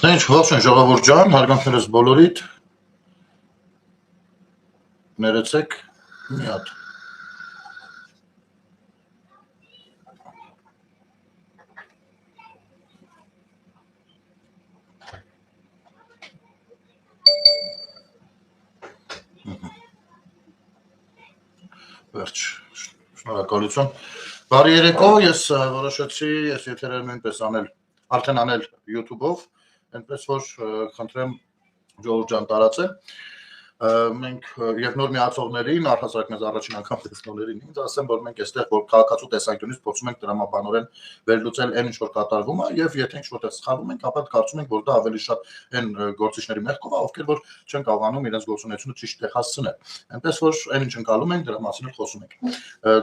Ինչ ողջույն ժողովուրդ ջան, հարգանքներս բոլորիդ ներեցեք մի հատ վերջ շնորհակալություն բարի երեկո ես որոշեցի ես եթերը նույնպես արդեն անել YouTube-ով այնպես որ խնդրեմ ժողովուրդ ջան տարածել մենք եւ նոր միացողներին առհասարակ մեզ առաջին անգամ տեսնողներին ինձ ասեմ որ մենք այստեղ որ քաղաքացու տեսանկյունից փորձում ենք դրամաբանորեն վերլուծել այն ինչ որ կատարվում է եւ եթե ինչ որտեղ սխալվում ենք ապա կարծում ենք որ դա ավելի շատ այն գործիչների մեղքով է ովքեր որ չեն կարողանում իրենց գործունեությունը ճիշտ տեղ հասցնել այնպես որ այն ինչ ընկալում ենք դրա մասին խոսում ենք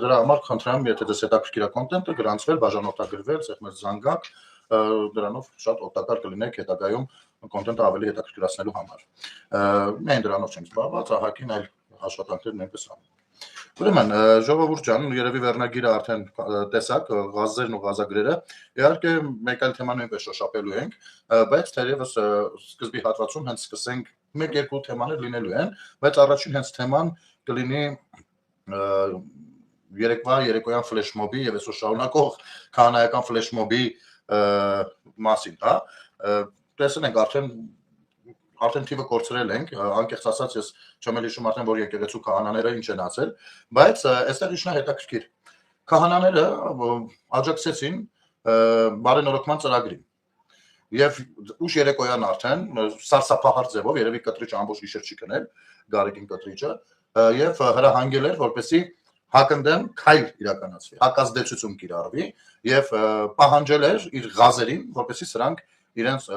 դրա համար խնդրեմ եթե դες հետաքրքիր է կոնտենտը գրանցվել բաժանորդագրվել ցեխմեր զանգակ դրանով շատ օգտակար կլինեք հետագայում կոնտենտը ավելի հետաքրքրացնելու համար միայն դրանով չենք զբաղված ահագին այլ աշխատանքներ նույնպես անում ուրեմն ժողովուրդ ջան երևի վերնագիրը արդեն տեսակ գազերն ու գազագրերը իհարկե մեկ այլ թեմա նույնպես շոշափելու ենք բայց թերևս սկզբի հատվածում հենց սկսենք մեկ-երկու թեմաներ լինելու են բայց առաջին հենց թեման կլինի երեկոյան ֆլեշմոբի եւ այսօր շարունակող քահանայական ֆլեշմոբի մասին հա տեսնենք արդեն թիվը կորցրել ենք անկեղծ ասած ես չեմ էլ հիշում արդեն որ եկեղեցու քահանաները ինչ են ասել բայց այստեղ ինչն է հետաքրքիր քահանաները աջակցեցին բարենորոգման ծրագրին եւ ուշ երեկոյան արդեն սարսափահար ձևով երևի կտրիճը ամբողջ գիշեր չի կնել Գարեգին կտրիճը եւ հրահանգել էր որպեսի հակընդդեմ քայլ իրականացվի հակազդեցություն կիրառվի եւ պահանջել էր իր գազերին որպեսի սրանք իրենց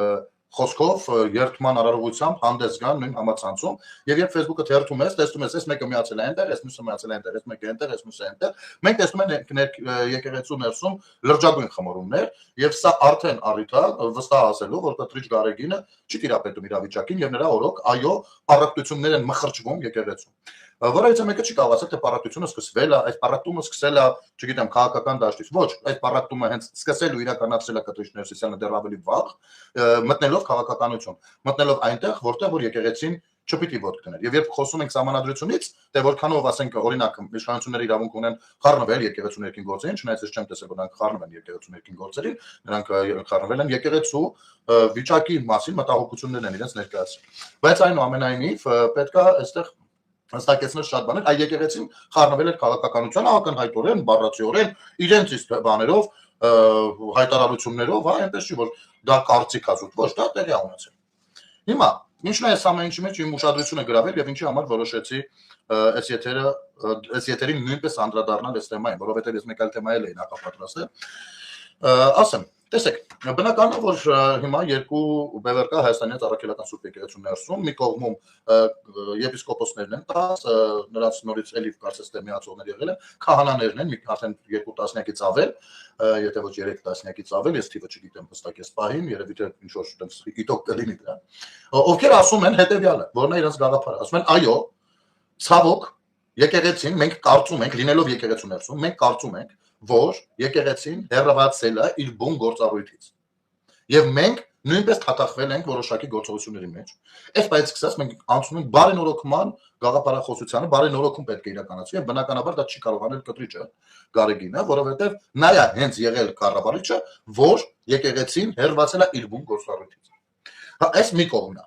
խոսքով երթման արարողությամբ հանդես գան նույն համացանցում եւ երբ Facebook-ը թերթում ես տեսնում ես այս մեկը միացել է այնտեղ, այս մյուսը միացել է այնտեղ, այս մեկը այնտեղ, այս մյուսը այնտեղ մենք տեսնում ենք եկեղեցու ներսում լրջագույն խմորումներ եւ սա արդեն առիթ է վստահ ասելու որ Կտրիչ Գարեգինը չի տիրապետում իրավիճակին եւ նրա օրոք այո առակտություններ են մխրճվում եկեղեցում որից մեկը չի կարողացել թե պարակտությունը սկսվել է, այս պարակտումը սկսել է, չգիտեմ, քաղաքական դաշտից։ Ոչ, այս պարակտումը հենց սկսել ու իրականացրել է Կտրիչ Ներսիսյանը դեռ ավելի վաղ, մտնելով քաղաքականություն, մտնելով այնտեղ, որտեղ որ եկեղեցին չպիտի ոտք դներ։ Եվ երբ խոսում ենք սահմանադրությունից, թե որքանով ասենք օրինակ իշխանությունները իրավունք ունեն խառնվել եկեղեցու ներքին գործերին, չնայած ես չեմ տեսել որ նրանք խառնվել են եկեղեցու ներքին գործերին, նրանք խառնվել են եկեղեցու վիճակի մասին մտահոգություններն են իրենց ներկայացրել։ Բայց այնուամենայնիվ պետք է այստեղ հստակեցնել շատ բաներ, այ եկեղեցին խառնվել էր քաղաքականության ակնհայտորեն, բառացիորեն, իրենց իսկ բաներով, հայտարարություններով, հա, այնպես չի որ դա կարծիք ազուտ, ոչ, դա տեղի ունեցել։ Հիմա ինչն է այս ամեն ինչի մեջ իմ ուշադրությունը գրավել եւ ինչի համար որոշեցի այս եթերին նույնպես անդրադառնալ այս թեմային, որովհետեւ ես մեկ այլ թեմա էլ էի նախապատրաստել։ Ասեմ, տեսեք, բնական է որ հիմա երկու բևեռ կա Հայաստանից առաքելական Սուրբ եկեղեցու ներսում, մի կողմում եպիսկոպոսներն են, նրանց նորից էլի կարծես թե միացողներ եղել են, քահանաներն են, արդեն 2 տասնյակից ավել, եթե ոչ 3 տասնյակից ավել, ես թիվը չգիտեմ հստակ այս պահին, երևի թե ինչ որ այդպես իտոկ կլինի դրա։ Ովքեր ասում են հետեւյալը, որն է իրենց գաղափարը, ասում են այո, ցավոք, եկեղեցին մենք կարծում ենք, լինելով եկեղեցու ներսում, մենք կարծում ենք որ եկեղեցին հեռացել է իր բուն գործառույթից եւ մենք նույնպես թաթախվել ենք որոշակի գործողությունների մեջ այս բայց սկսած մենք անցնում ենք բարենորոգման գաղափարախոսությանը բարենորոգում պետք է իրականացվի եւ բնականաբար դա չի կարող անել Կտրիչը Գարեգինը որովհետեւ նա է հենց եղել կառավարիչը որ եկեղեցին հեռացել է իր բուն գործառույթից հա այս մի կողմն է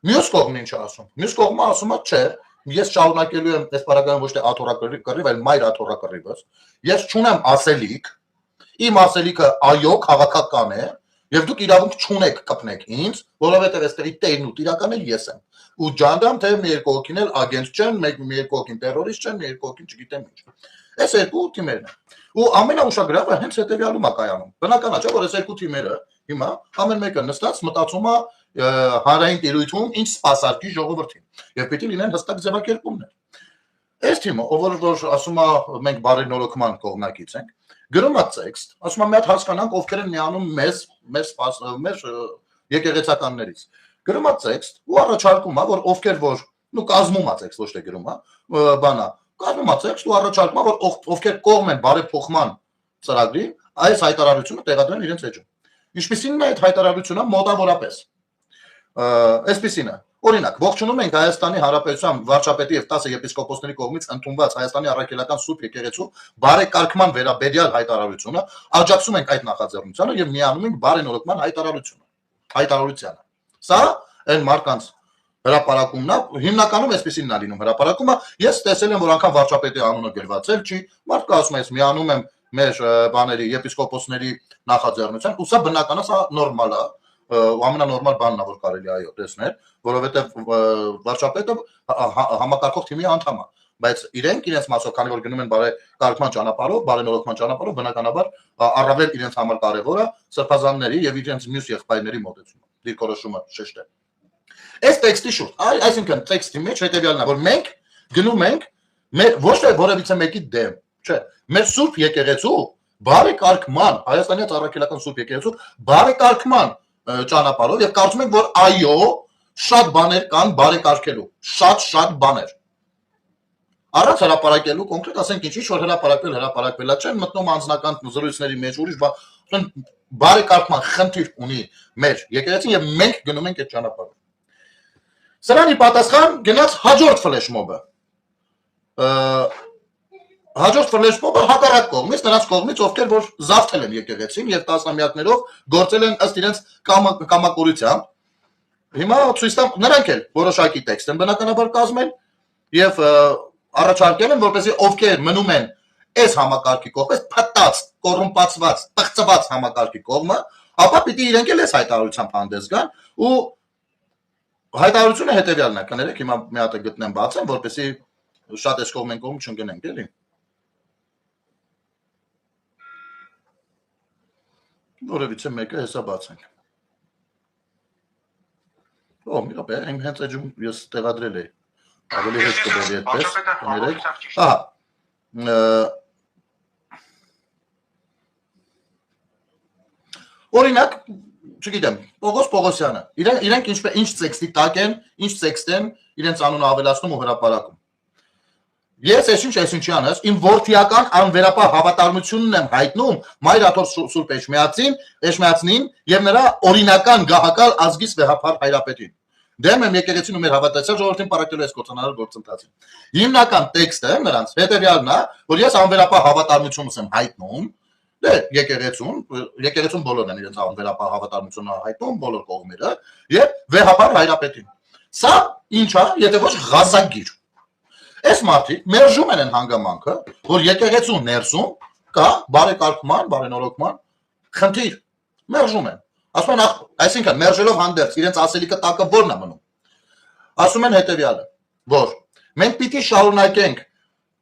մյուս կողմն ինչ ասում մյուս կողմը ասում է չէ Ես շարունակելու եմ այս բaragայում ոչ թե աթոռակռիվ, այլ մայր աթոռակռիվս։ Ես չունեմ ասելիք։ Իմ ասելիքը այո, քաղաքական է, եւ դուք իրավունք չունեք կպնեք ինձ, որովհետեւ այստեղի տերն ու տիրականը ես եմ։ Ու ջանդամ թե մի երկու հոգին էլ ագենտ չեն, մի երկու հոգին տերորիստ չեն, մի երկու հոգին չգիտեմ ինչ։ Այս երկու թիմերն են։ Ու ամենաուշագրավը հենց հետեւյալում է կայանում։ Բնական է, չէ՞ որ այս երկու թիմերը հիմա ամեն մեկը նստած մտածում է հանրային տիրույթում ինչ սպասարկի ժողովրդին եւ պիտի լինեն հստակ ձևակերպումներ։ Այս թիմը, ով որ ասում է մենք բարենորոգման կողմնակից ենք, գրում է տեքստ, ասում է մի հատ հասկանանք ովքեր են միանում մեր եկեղեցականներից։ Գրում է տեքստ ու առաջարկում է որ ովքեր որ կազմում է տեքստ, ոչ թե գրում է, բանա, կազմում է տեքստ ու առաջարկում է որ ովքեր կողմ են բարեփոխման ծրագրի, այս հայտարարությունը տեղադրեն իրենց էջում։ Ինչպիսին է այդ հայտարարությունը մոտավորապես։ Այսպիսին է։ Օրինակ, ողջունում ենք Հայաստանի Հանրապետության վարչապետի եւ 10 եպիսկոպոսների կողմից ընդունված Հայաստանի առաքելական Սուրբ Եկեղեցու բարեկարգման վերաբերյալ հայտարարությունը, աջակցում ենք այդ նախաձեռնությանը եւ միանում ենք բարենորոգման հայտարարությանը։ Սա այն մարկանց հրապարակումն է, հիմնականում այսպեսին է լինում հրապարակումը, ես տեսել եմ, որ անգամ վարչապետի անունը գրվածել չի, մարդը ասում է, ես միանում եմ մեր բաների եպիսկոպոսների նախաձեռնության, ու սա բնական է, սա նորմալ է, ամենանորմալ բանն է, որ կարելի այո տեսնել, որովհետև վարչապետը համակարգող թիմի անդամ է, բայց իրենց մասով, քանի որ գնում են բարեկարգման ճանապարհով, բարենորոգման ճանապարհով, բնականաբար առավել իրենց համար կարևոր է սրբազանների եւ իրենց մյուս եղբայրների մոտեցումը, դիրքորոշումը շեշտել։ Այս տեքստի շուրջ, այսինքն տեքստի մեջ հետեւյալն է, որ մենք գնում ենք ոչ թե որևիցե մեկի դեմ, չէ, մեր Սուրբ Եկեղեցու բարեկարգման, Հայաստանի առաքելական Սուրբ Եկեղեցու բարեկարգման ճանապարհով եւ կարծում ենք, որ այո, շատ բաներ կան բարեկարգելու, շատ բաներ։ Առանց հրապարակելու կոնկրետ ասենք ինչ որ հրապարակվելա չեն մտնում անձնական զրույցների մեջ ուրիշ բարեկարգման խնդիր ունի մեր եկեղեցին եւ մենք գնում ենք այդ ճանապարհով։ Սրանի պատասխան գնաց հաջորդ ֆլեշմոբը։ Հաջորդ ֆլեշմոբը հակառակ կողմից, նրանց կողմից, ովքեր որ զավթել են եկեղեցին եւ տասնամյակներով գործել են ըստ իրենց կամակորությամբ։ Հիմա ցույց տամ, նրանք էլ որոշակի տեքստ են բնականաբար կազմել եւ առաջարկել են, որպեսզի ովքեր մնում են այս համակարգի կողմից, փտած, կոռումպացված, տղծված համակարգի կողմը, ապա պիտի իրենք էլ այս հայտարարությամբ հանդես գան ու հայտարարությունը հետեւյալն է, կներեք, հիմա մի հատ գտնեմ բացեմ, որպեսզի շատ այս կողմեն կողմ չընկնենք, էլի։ Որևիցե մեկը հեսա բացենք։ Օ, մի րոպե, հենց էջում ես տեղադրել էի։ Ավելի հետ կբերի այդպես, կներեք։ Ահա։ Օրինակ, չգիտեմ, Պողոս Պողոսյանը, իրենք ինչ տեքստի տակ են, ինչ տեքստ են իրենց անունը ավելացնում ու հրապարակում։ Ես այսինչյան ես, իմ որդիական անվերապահ հավատարմությունն եմ հայտնում Մայրաթոր Սուրբ Էջմիածնին եւ նրա օրինական գահակալ ազգիս վեհապար հայրապետին։ Դեմ եմ եկեղեցին ու մեր հավատացյալ ժողովրդին պարակելու այս կործանարար գործընթացին։ Հիմնական տեքստը նրանց հետեւյալն է, որ ես անվերապահ հավատարմությունս եմ հայտնում, դե եկեղեցուն բոլորն են իրենց անվերապահ հավատարմությունը հայտնում, բոլոր կողմերը, եւ վեհապար հայրապետին։ Սա ինչ է, եթե ոչ ղազագիր։ Այս մարդիկ մերժում են հանգամանքը, որ եկեղեցու ներսում կա բարեկարգման, բարենորոգման խնդիր, մերժում են։ Ասում են, այսինքն մերժելով հանդերձ իրենց ասելիքը տակը որն է մնում։ Ասում են հետեւյալը, որ մենք պիտի շարունակենք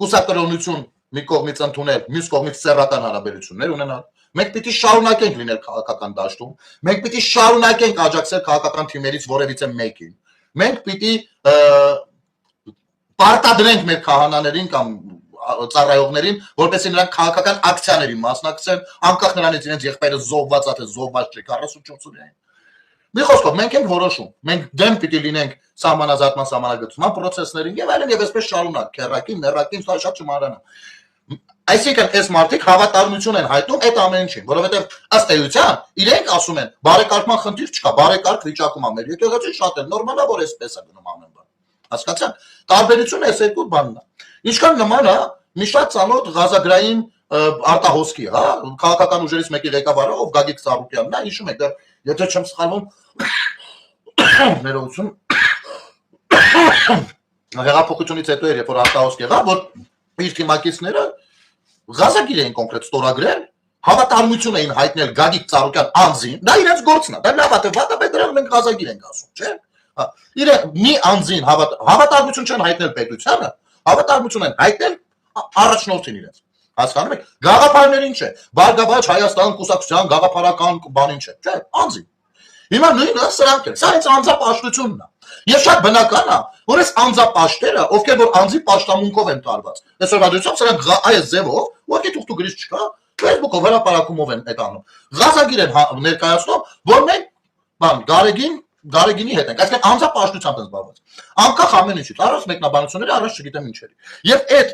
կուսակրոնություն մի կողմից ընդունել, մյուս կողմից սեռական հարաբերություններ ունենալ, մենք պիտի շարունակենք լինել քաղաքական դաշտում, մենք պիտի շարունակենք աջակցել քաղաքական թիմերից որևիցե մեկին, մենք պիտի պարտադրենք մեր քահանաներին կամ ծառայողներին, որպեսզի նրանք քաղաքական ակցիաների մասնակցեն, անկախ նրանից իրենց եղբայրը զոհված է թե զոհված չէ 44-ին։ Մի խոսքով մենք ենք որոշում, մենք դեմ պիտի լինենք սահմանազատման սահմանագծման process-ներին եւ այլն եւ այսպես շարունակ, քերակին, ներակին, սա շատ չմահարանա։ Այսինքն այս մարդիկ հավատարմություն են հայտնում այդ ամեն ինչին, որովհետեւ ըստ էության իրենք ասում են, բարեկարգման խնդիր չկա, բարեկարգ վիճակում է մեր եկեղեցին շատ է նորմալ է, որ այսպես է գնում ամեն բան։ Հասկացա՞ք։ Տարբերությունը այս երկու բանն է։ Ինչքան նման է մի շատ ծանոթ ղազագրային արտահոսքի, հա, քաղաքական ուժերից մեկի ղեկավարը, ով Գագիկ Ծառուկյանն է, հիշում եք, եթե չեմ սխալվում, ներողություն, հեղափոխությունից հետո էր, երբ որ արտահոսք եղավ, որ իր թիմակիցները ղազագիր էին կոնկրետ ստորագրել, հավատարմություն էին հայտնել Գագիկ Ծառուկյան անձին, դա իրենց գործն է, դա լավ է, թե վատ է, բայց դրանք մենք ղազագիր ենք ասում, չէ՞։ Իրենք մի անձին հավատարմություն չեն հայտնել պետությանը, հավատարմություն են հայտնել առաջնորդին իրենց։ Հասկանում եք, գաղափարներին չէ, Բարգավաճ Հայաստան կուսակցության գաղափարական բանին չէ, չէ, անձին։ Հիմա նույնը սրանք են, սա հենց անձապաշտությունն է։ Եվ շատ բնական է, որ այս անձապաշտերը, ովքեր որ անձի պաշտամունքով են տարված, այսօրվա դրությամբ սրանք այս ձևով, ուղղակի թուղթու գրիչ չկա, Facebook-ով հրապարակումով են այդ անում։ Ղազագիր են ներկայացնում, որ մենք Գարեգինի հետ ենք, այսինքն անձապաշտությամբ են զբաղված։ Անկախ ամեն ինչից, առանց մեկնաբանությունների, առանց չգիտեմ ինչերի։ Եվ այդ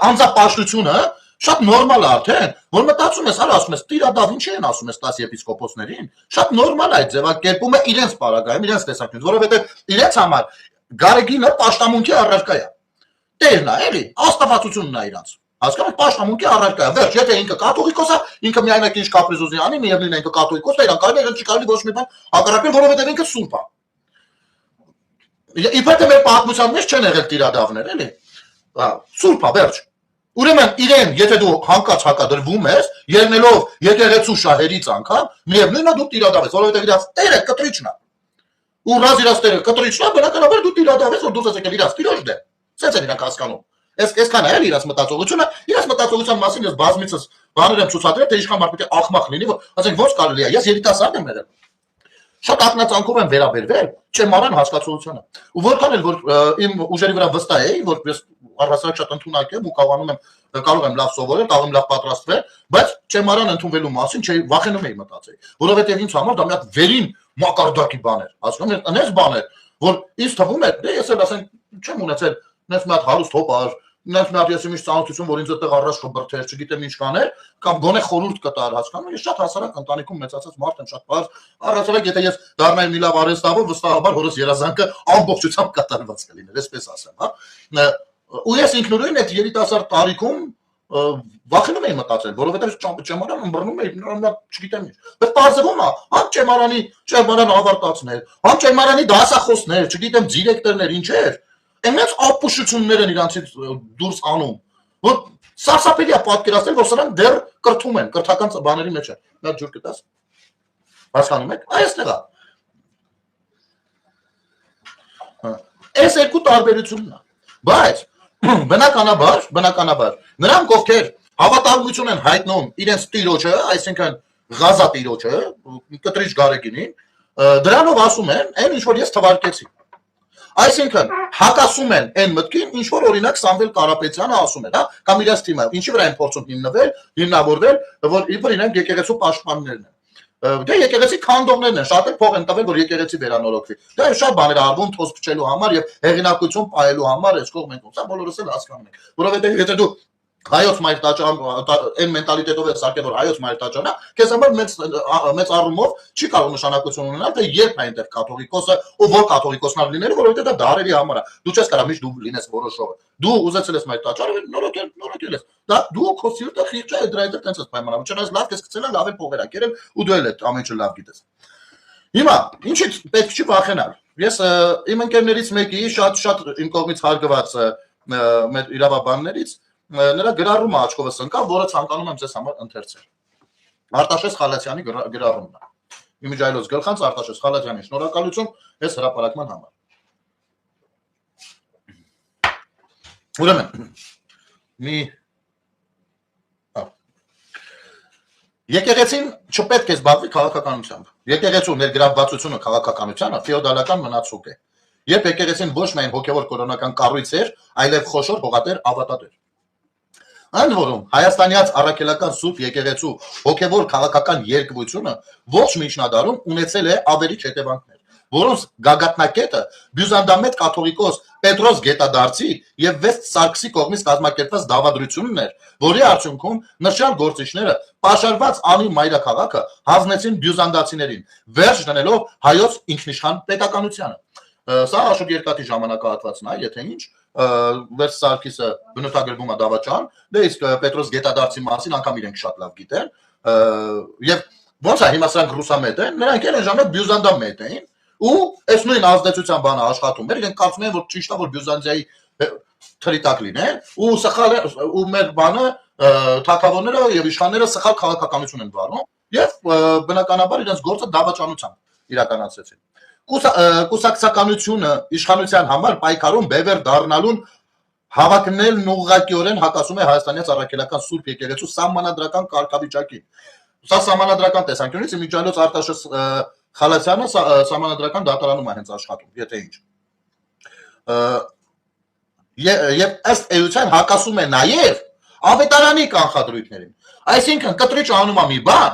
անձապաշտությունը Շատ նորմալ է արդեն, որ մտածում ես, ասում ես, տիրադավ ինչ են ասում ես 10 եպիսկոպոսներին, շատ նորմալ է այդ ձևակերպումը իրենց պարագայում, իրենց տեսանկյունից, որովհետև իրենց համար Գարեգինը պաշտամունքի առարկա է։ Տերն է, էլի, աստվածությունն է իրանց։ Հասկանում պաշտամունքի առարկա է։ Վերջ, եթե ինքը կաթողիկոս է, ինքը միայնակ ինչ կապրիզոզի անի, միևնույն է ինքը կաթողիկոս է, իրան կարելի է չի կարելի ոչ մի բան հակառակել, որովհետև ինքը սուրբ է։ Իբրև մեր պատմության մեջ չեն եղել տիրադավներ, էլի։ Սուրբ է, վերջ։ Ուրեմն իրեն, եթե դու հանկած հակադրվում ես, ելնելով եկեղեցու շահերից անգամ, միևնույնն է դու տիրադավ ես, որովհետև իրաց տերը կտրիչն է։ Ու ռազ իրաց տերը կտրիչն է, բնականաբար դու տիրադավ ես, որ դու ես եկել իրաց տիրոջն է։ Սենց են իրանք հասկանում։ Այսքան է էլի իրաց մտածողությունը, իրաց մտածողության մասին ես բազմիցս բաներ եմ ցուցադրել, թե ինչքան մարդիկ աղմախ լինի, որ ասենք ո՞նց կարելի է, ես երիտասարդ եմ եղել։ Շատ ակնածանքով եմ վերաբերվել չեմարան հասկացողությանը։ Ու որքան էլ որ իմ ուժերի վրա վստահ էի, որ ես առհասարակ շատ ընդունակ եմ ու կարող եմ լավ սովորել, կարող եմ լավ պատրաստվել, բայց չեմարան ընդունվելու մասին չէի վախենում էի մտածել, որովհետև ինձ համար դա մի հատ վերին մակարդակի բան էր, հասկանում եք, այնպես բան էր, որ ինձ թվում է, դե ես էլ ասենք չեմ ունեցել, նենց մի հատ հարուստ հոպար, նենց մի հատ ես ինչ ծանոթություն, որ ինձ այդտեղ առաջ կբրթեր, չգիտեմ ինչ կաներ, կամ գոնե խորհուրդ կտար, հասկանում եք, ես շատ հասարակ ընտանիքում մեծացած մարդ եմ, շատ բարձ, առհասարակ եթե ես դառնայի մի լավ արհեստավոր, վստահաբար հորս երազանքը ամբողջությամբ կատարված կլիներ, այսպես ասեմ, հա։ Ու ես ինքնուրույն այդ երիտասարդ տարիքում վախենում էի մտածել, որովհետև ճեմարան ըմբռնում էի, չգիտեմ ինչ։ Բայց բարձվում է, համ ճեմարան ավարտածներ, համ ճեմարանի դասախոսներ, չգիտեմ դիրեկտորներ, ինչեր, այնպես ապուշություններ են իրանցից դուրս անում, որ սարսափելի է պատկերացնել, որ սրանք դեռ կրթում են, կրթական բաների մեջ են։ Նա ջուր կտաս։ Հասկանում եք։ Այստեղ է։ Այս երկու տարբերությունն է։ Բայց բնականաբար նրանք ովքեր հավատարմություն են հայտնում իրենց տիրոջը, այսինքն Ղազա տիրոջը, կտրիչ Գարեգինին, դրանով ասում են, այն ինչ որ ես թվարկեցի։ Այսինքն հակասում են այն մտքին, ինչ որ օրինակ Սամվել Կարապետյանը ասում էր, հա, կամ իրաց թիմը, ինչի վրա են փորձում հիմնավորվել, որ իբր իրենք եկեղեցու պաշտպաններն են։ Դե եկեղեցի քանդողներն են, շատ էլ փող են տվել, որ եկեղեցի վերանորոգվի։ Դա շատ բաներ արվում թոս փչելու համար եւ հեղինակություն պահելու համար, այս կողմեն կողմ, սա բոլորս էլ հասկանում ենք։ Որովհետեւ եթե դու հայոց մայր տաճարան այն մենտալիտետով ես սարքել, որ հայոց մայր տաճարն է, քեզ համար մեծ առումով չի կարող նշանակություն ունենալ, թե երբ է այնտեղ կաթողիկոսը, ու որ կաթողիկոսն լինելու, որովհետեւ դա դարերի համար է։ Դու չես կարող միշտ դու լինես որոշողը։ Դու ուզեցել ես մայր տաճարը, նորոգել ես։ Դա դու քո սիրտը խիղճ է դրա հետ տենց ես պայմանավորվում։ Չնայած լավ քեզ գցել են, լավ էլ փողեր ակերել ու դու էլ այդ ամեն ինչը լավ գիտես։ Հիմա ինչից պետք չի վախենալ։ Ես իմ ընկերներից մեկի շատ իմ կողմից հարգված մեր իրավաբաններից նրա գրառումը աչքովս ընկավ, որը ցանկանում եմ ձեզ համար ընթերցել։ Արտաշես Խալաթյանի գրառումն է։ Իմիջայլոց գլխանց Արտաշես Խալաթյանի շնորհակալություն այս հրապարակման համար։ Ուրեմն Եկեղեցին չպետք է զբաղվի քաղաքականությամբ։ Եկեղեցու ներգրավվածությունը քաղաքականությանը ֆեոդալական մնացուկ է։ Երբ եկեղեցին ոչ միայն հոգևոր կրոնական կառույց էր, այլև խոշոր հողատեր ավատատեր։ Ընդ որում հայաստանյաց առաքելական սուրբ եկեղեցու հոգևոր քաղաքական երկվությունը ողջ միջնադարում ունեցել է ավերիչ հետևանքներ, որոնց գագաթնակետը բյուզանդամետ կաթողիկոս Պետրոս Գետադարձի եւ Վեստ Սարգսի կողմից կազմակերպված դավադրությունն էր, որի արդյունքում նշյալ գործիչները պաշարված անի մայրաքաղաքը հանձնեցին բյուզանդացիներին, վերջ դնելով հայոց ինքնիշխան պետականությանը։ Սա Աշոտ Երկաթի ժամանակահատվածն է, եթե ինչ, Վեստ Սարգիսը բնութագրվում է դավաճան, դե իսկ Պետրոս Գետադարձի մասին անգամ իրենք շատ լավ գիտեն, եւ ոնց է հիմա սրանք ռուսամետ են, նրանք էլ այն ժամանակ բյուզանդամետ էին, ու այս նույն ազդեցության բանը աշխատում էր, իրենք կարծում են, որ ճիշտ է, որ Բյուզանդիայի թրիտակ լինեն, ու սխալ ու մեր բանը թագավորները եւ իշխանները սխալ քաղաքականություն են վարում, եւ բնականաբար իրենց գործը դավաճանությամբ իրականացրեցին։ Կուսակցականությունը իշխանության համար պայքարում բևեր դառնալուն հավակնելն ուղղակիորեն հակասում է հայաստանյաց առաքելական սուրբ եկեղեցու սահմանադրական կարգավիճակին։ Սա սահմանադրական տեսանկյունից իմիջիայլոց Արտաշես Խալաթյանը սահմանադրական դատարանում է հենց աշխատում, եթե ինչ։ Եվ ըստ էության հակասում է նաև ավետարանի կանխադրույթներին։ Այսինքն կտրիչ անում է մի բան,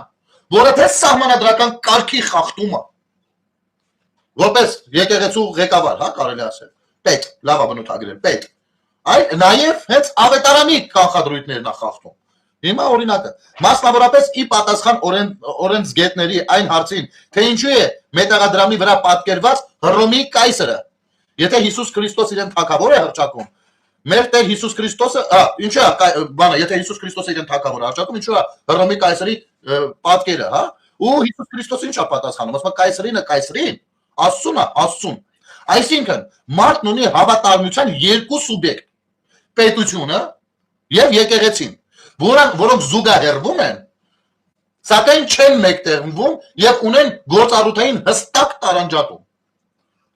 որը թե սահմանադրական կարգի խախտում է։ Որպես եկեղեցու ղեկավար, հա, կարելի ասել։ Պետ, լավ է բնութագրել, պետ։ Այլ նաև հենց ավետարանի կանխադրույթներն է խախտում։ Հիմա օրինակը, մասնավորապես ի պատասխան օրենսգետների այն հարցին, թե ինչու է մետաղադրամի վրա պատկերված Հռոմի կայսրը, եթե Հիսուս Քրիստոս իրեն թագավոր է հռչակում, մեր Տեր Հիսուս Քրիստոսը, ինչու է բանը, եթե Հիսուս Քրիստոսը իրեն թագավոր է հռչակում, ինչու է Հռոմի կայսրի պատկերը, հա? Ու Հիսուս Քրիստոսը ինչ է պատասխանում, ասում է կայսրինը կայսրին, Աստծունը Աստծուն։ Այսինքն, մարդն ունի հավատարմության երկու սուբյեկտ՝ պետությունը եւ եկեղեցին, որոնք զուգահեռվում են, սակայն չեն մեկտեղվում եւ ունեն գործառութային հստակ տարանջատում։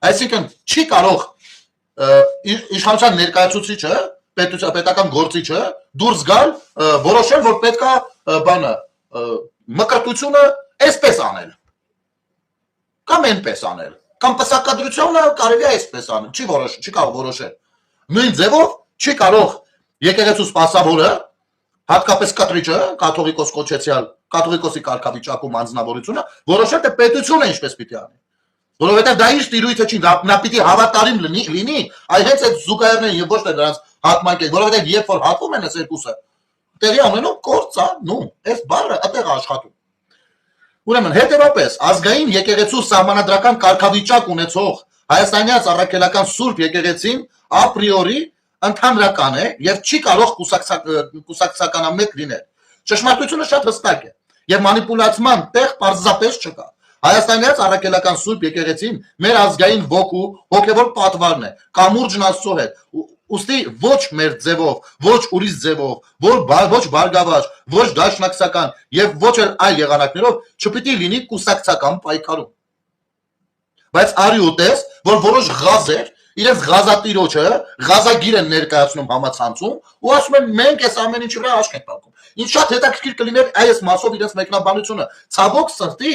Այսինքն, չի կարող իշխանության ներկայացուցիչը, պետական գործիչը դուրս գալ, որոշել, որ պետքա բանը մկրտությունը այսպես անել, կամ այնպես անել, կամ պսակադրությունը կարելի է այսպես անել, չի կարող որոշել։ Նույն ձևով չի կարող եկեղեցու սպասավորը, հատկապես կտրիչը, կաթողիկոս կոչեցյալ, կաթողիկոսի կարգավիճակում անձնավորությունը, որոշել թե պետությունը ինչպես պիտի անի։ Որովհետև դա ինչ տիրույթը չի, նա պիտի հավատարիմ լինի, այ հենց այդ զուգահեռներին եւ ոչ թե նրանց հատմանկեն, որովհետև երբ որ հատվում են այս երկուսը, տեղի ամենում կործանում, այս բառը այդտեղ աշխատում։ Ուրեմն հետևապես ազգային եկեղեցու սահմանադրական կարգավիճակ ունեցող հայաստանյան առաքելական Սուրբ եկեղեցին ապրիորի ընդհանրական է եւ չի կարող կուսակցականամետ լինել։ Ճշմարտությունը շատ հստակ է եւ մանիպուլյացման տեղ պարզապես չկա։ Հայաստանյան առաքելական Սուրբ եկեղեցին մեր ազգային ոգու հոգեվոր պատվարն է, կամուրջն Աստծո հետ։ Ուստի ոչ մեր ձևով, ոչ ուրիշ ձևով, ոչ բարգավաճ, ոչ դաշնակցական եւ ոչ էլ այլ եղանակներով չպիտի լինի կուսակցական պայքարում։ Բայց արի ուտես, որ որոշ ղազեր իրենց ղազատիրոջը ղազագիր են ներկայացնում համացանցում ու ասում են մենք այս ամեն ինչի վրա աշկ ենք պարում։ Ինչ շատ հետաքրքիր կլիներ այս մասով իրենց մեկնաբանությունը։ Ցավոք սրտի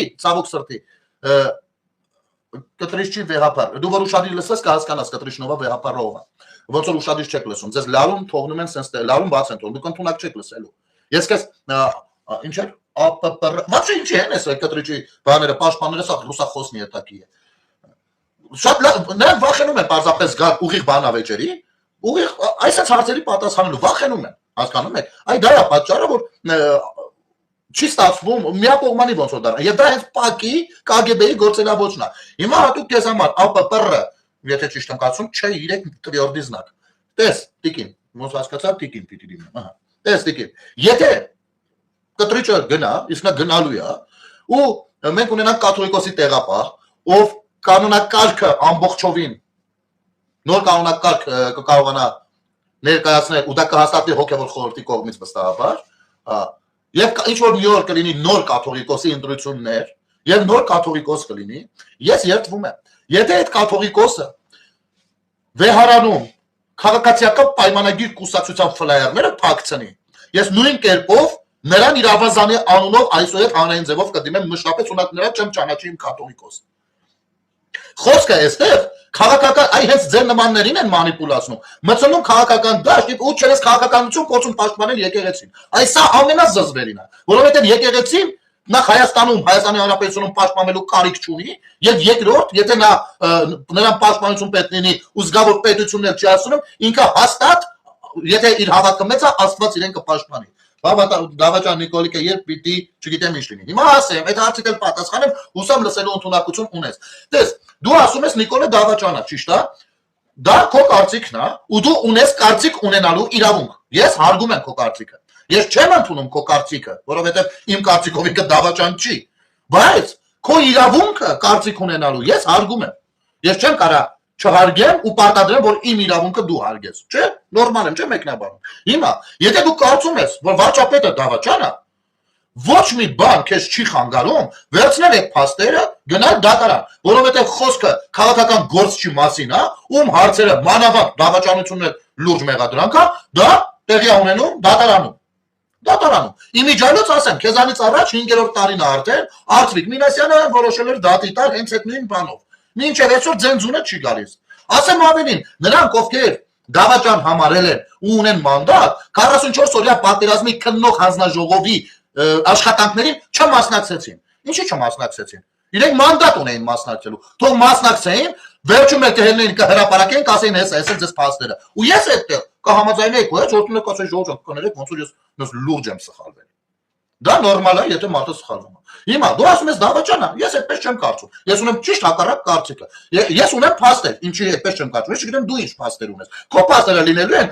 կտրիչի վեհապար։ Դու որ ուշադիր լսես կհասկանաս կտրիչնովա վեհապարովա։ Ոնց որ ուշադիր չեք լսում, ձեզ լարում թողնում են sense լարում բաց են թողնում, դուք ընդունակ չեք լսելու։ Ես քեզ ինչ է Вообще ինչ են այս կտրիչի բաները, պաշտպանները սա ռուսախոսնի հետակի է։ Շատ նրանք վախենում են պարզապես գալ ուղիղ բանավեճերի, ուղիղ այսպես հարցերի պատասխանելու վախենում են, հասկանում եք։ Այ դա է պատճառը, որ չի ստացվում միակողմանի ոնց որ դա։ Եվ դա հենց ՊԱԿ-ի ԿԳԲ-ի գործելավոճն է։ Հիմա հատուկ քեզ համար ԱՊՊՌ, եթե ճիշտ եմ կարծում, չէ 3 տվյորդի знак։ Տես, տիկին, ոնց հասկացա, տիկին պիտի դիմեմ, ահա։ Տես, տիկին։ Եթե կտրիչը գնա, իսկ նա գնալու է, ու մենք ունենանք կաթողիկոսի տեղապահ, ով կանոնակարգը ամբողջովին նոր կանոնակարգ կկարողանա ներկայացնել ու դա կհաստատվի հոգևոր խորհրդի կողմից վստահաբար, եւ ինչ որ մի օր կլինի նոր կաթողիկոսի ընտրություններ եւ նոր կաթողիկոս կլինի, ես երդվում եմ, եթե այդ կաթողիկոսը վեհարանում քաղաքացիական պայմանագիր կուսակցության ֆլայերները փակցնի, ես նույն կերպով նրան իր ավազանի անունով այսօր այդ հանրային ձևով կդիմեմ մշտապես ունակ նրա չեմ ճանաչի իմ կաթողիկոս։ Խոսքը այստեղ քաղաքական այ հենց ձեր նմաններին են մանիպուլացնում։ Մտցնում քաղաքական դաշտ ու չես քաղաքականություն փորձում պաշտպանել եկեղեցին։ Այս սա ամենազզվերին է, որովհետև եկեղեցին նախ Հայաստանի Հանրապետությունում պաշտպանելու կարիք չունի, եւ երկրորդ, եթե նրան պաշտպանություն պետք լինի ու զգավոր պետություններ չի ասում, ինքը հաստատ, եթե իր հավատքը մեծ է, Աստված իրեն կպաշտպանի։ Դավաճան Նիկոլիկը երբ պիտի, չգիտեմ ինչ լինի։ Հիմա ասեմ, այդ հարցին էլ պատասխանեմ, հուսամ լսելու ընդունակություն ունես։ Տես, դու ասում ես Նիկոլը Դավաճանա, ճիշտ է։ Դա քո կարծիքն է, ու դու ունես կարծիք ունենալու իրավունք։ Ես հարգում եմ քո կարծիքը։ Ես չեմ ընդունում քո կարծիքը, որովհետև իմ կարծիքով ինքը Դավաճան չի։ Բայց քո իրավունքը կարծիք ունենալու ես հարգում եմ։ Ես չեմ կարա չհարգեմ ու պարտադրեմ, որ իմ իրավունքը դու հարգես, չէ՞։ Նորմալ եմ, չէ՞ մեկնաբանում։ Հիմա, եթե դու կարծում ես, որ վարչապետը Դավաճան է, ոչ մի բան քեզ չի խանգարում, վերցնել այդ փաստերը, գնալ դատարան, որովհետև խոսքը քաղաքական գործչի մասին է, ում հարցերը մանավանդ Դավաճանությունն լուրջ մեղադրանք է, դա տեղի ունենում դատարանում։ Իմիջիայլոց ասեմ, քեզանից առաջ 5-րդ տարին արդեն Արծվիկ Մինասյանը որոշել էր դատի տալ հենց այդ նույն բանով։ Մինչև այսօր ձենձունը չի գալիս։ Ասեմ ավելին, նրանք ովքեր Դավաճան համարել են ու ունեն մանդատ, 44 օրյա պատերազմի քննող հանձնաժողովի աշխատանքներին չմասնակցեցին։ Ինչի չմասնակցեցին։ Իրենք մանդատ ունեին մասնակցելու։ Թող մասնակցեին, վերջում էլ կհելնեին կհրապարակեն, կասեին հեսա, այս է ձեզ փաստերը։ Ու ես այդտեղ կհամաձայնեք, ոչ, որտեղ կասեք ժողովուրդ կներեք, ոնց որ ես լուրջ եմ սխալվել։ Դա նորմալ է, եթե մարդը սխալվում է։ Հիմա դու ասում ես դավաճան է, ես այդպես չեմ կարծում։ Ես ունեմ ճիշտ հակառակ կարծիքը։ Ես ունեմ փաստեր, ինչի այդպես չեմ կարծում։ Ես չգիտեմ դու ինչ փաստեր ունես։ Քո փաստերը լինելու են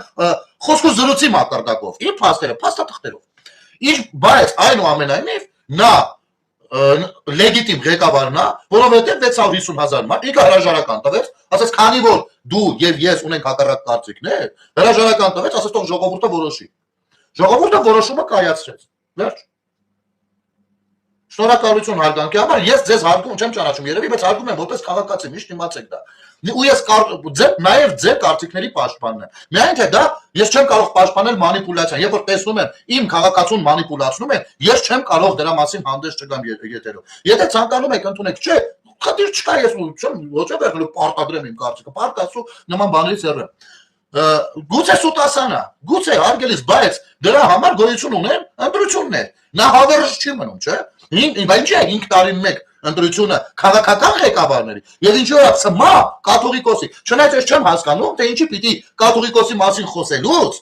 խոսքու զրույցի մակարդակով, իմ փաստերը փաստաթղթերով։ Բայց այնուամենայնիվ նա լեգիտիմ ղեկավարն է, որովհետև 650,000 մարդ ինքը հրաժարական տվեց, ասաց քանի որ դու եւ ես ունենք հակառակ կարծիքներ, հրաժարական տվեց, ասաց թող ժողովուրդը որոշի։ Ժողովուրդը որոշումը կայացրեց։ Վերջ։ Շնորհակալություն հարգանքի համար, ես ձեզ հարգում չեմ ճանաչում, երևի բայց հարգում եմ որպես քաղաքացի, միշտ իմացեք դա։ Ու ես նաև ձեր կարծիքների պաշտպանն եմ։ Միայն թե դա ես չեմ կարող պաշտպանել մանիպուլյացիան, երբ որ տեսնում եմ իմ քաղաքացուն մանիպուլացնում են, ես չեմ կարող դրա մասին հանդես չգամ եթերով։ Եթե ցանկանում եք ընդունեք, չէ, խնդիր չկա, ես չեմ ոչ եղել պարտադրեմ իմ կարծիքը, պարտացու նման բաներից հեռու։ Գուցե սուտասանա, գուցե հարգելիս, բայց դրա համար գոյություն ունեն ընտրություններ։ Նա հավերժ չի մնում, չէ՞։ Ինչ է 5 տարին մեկ ընտրությունը քաղաքական ղեկավարների եւ ինչու է սմա կաթողիկոսի։ Չնայած ես չեմ հասկանում, թե ինչի պիտի կաթողիկոսի մասին խոսելուց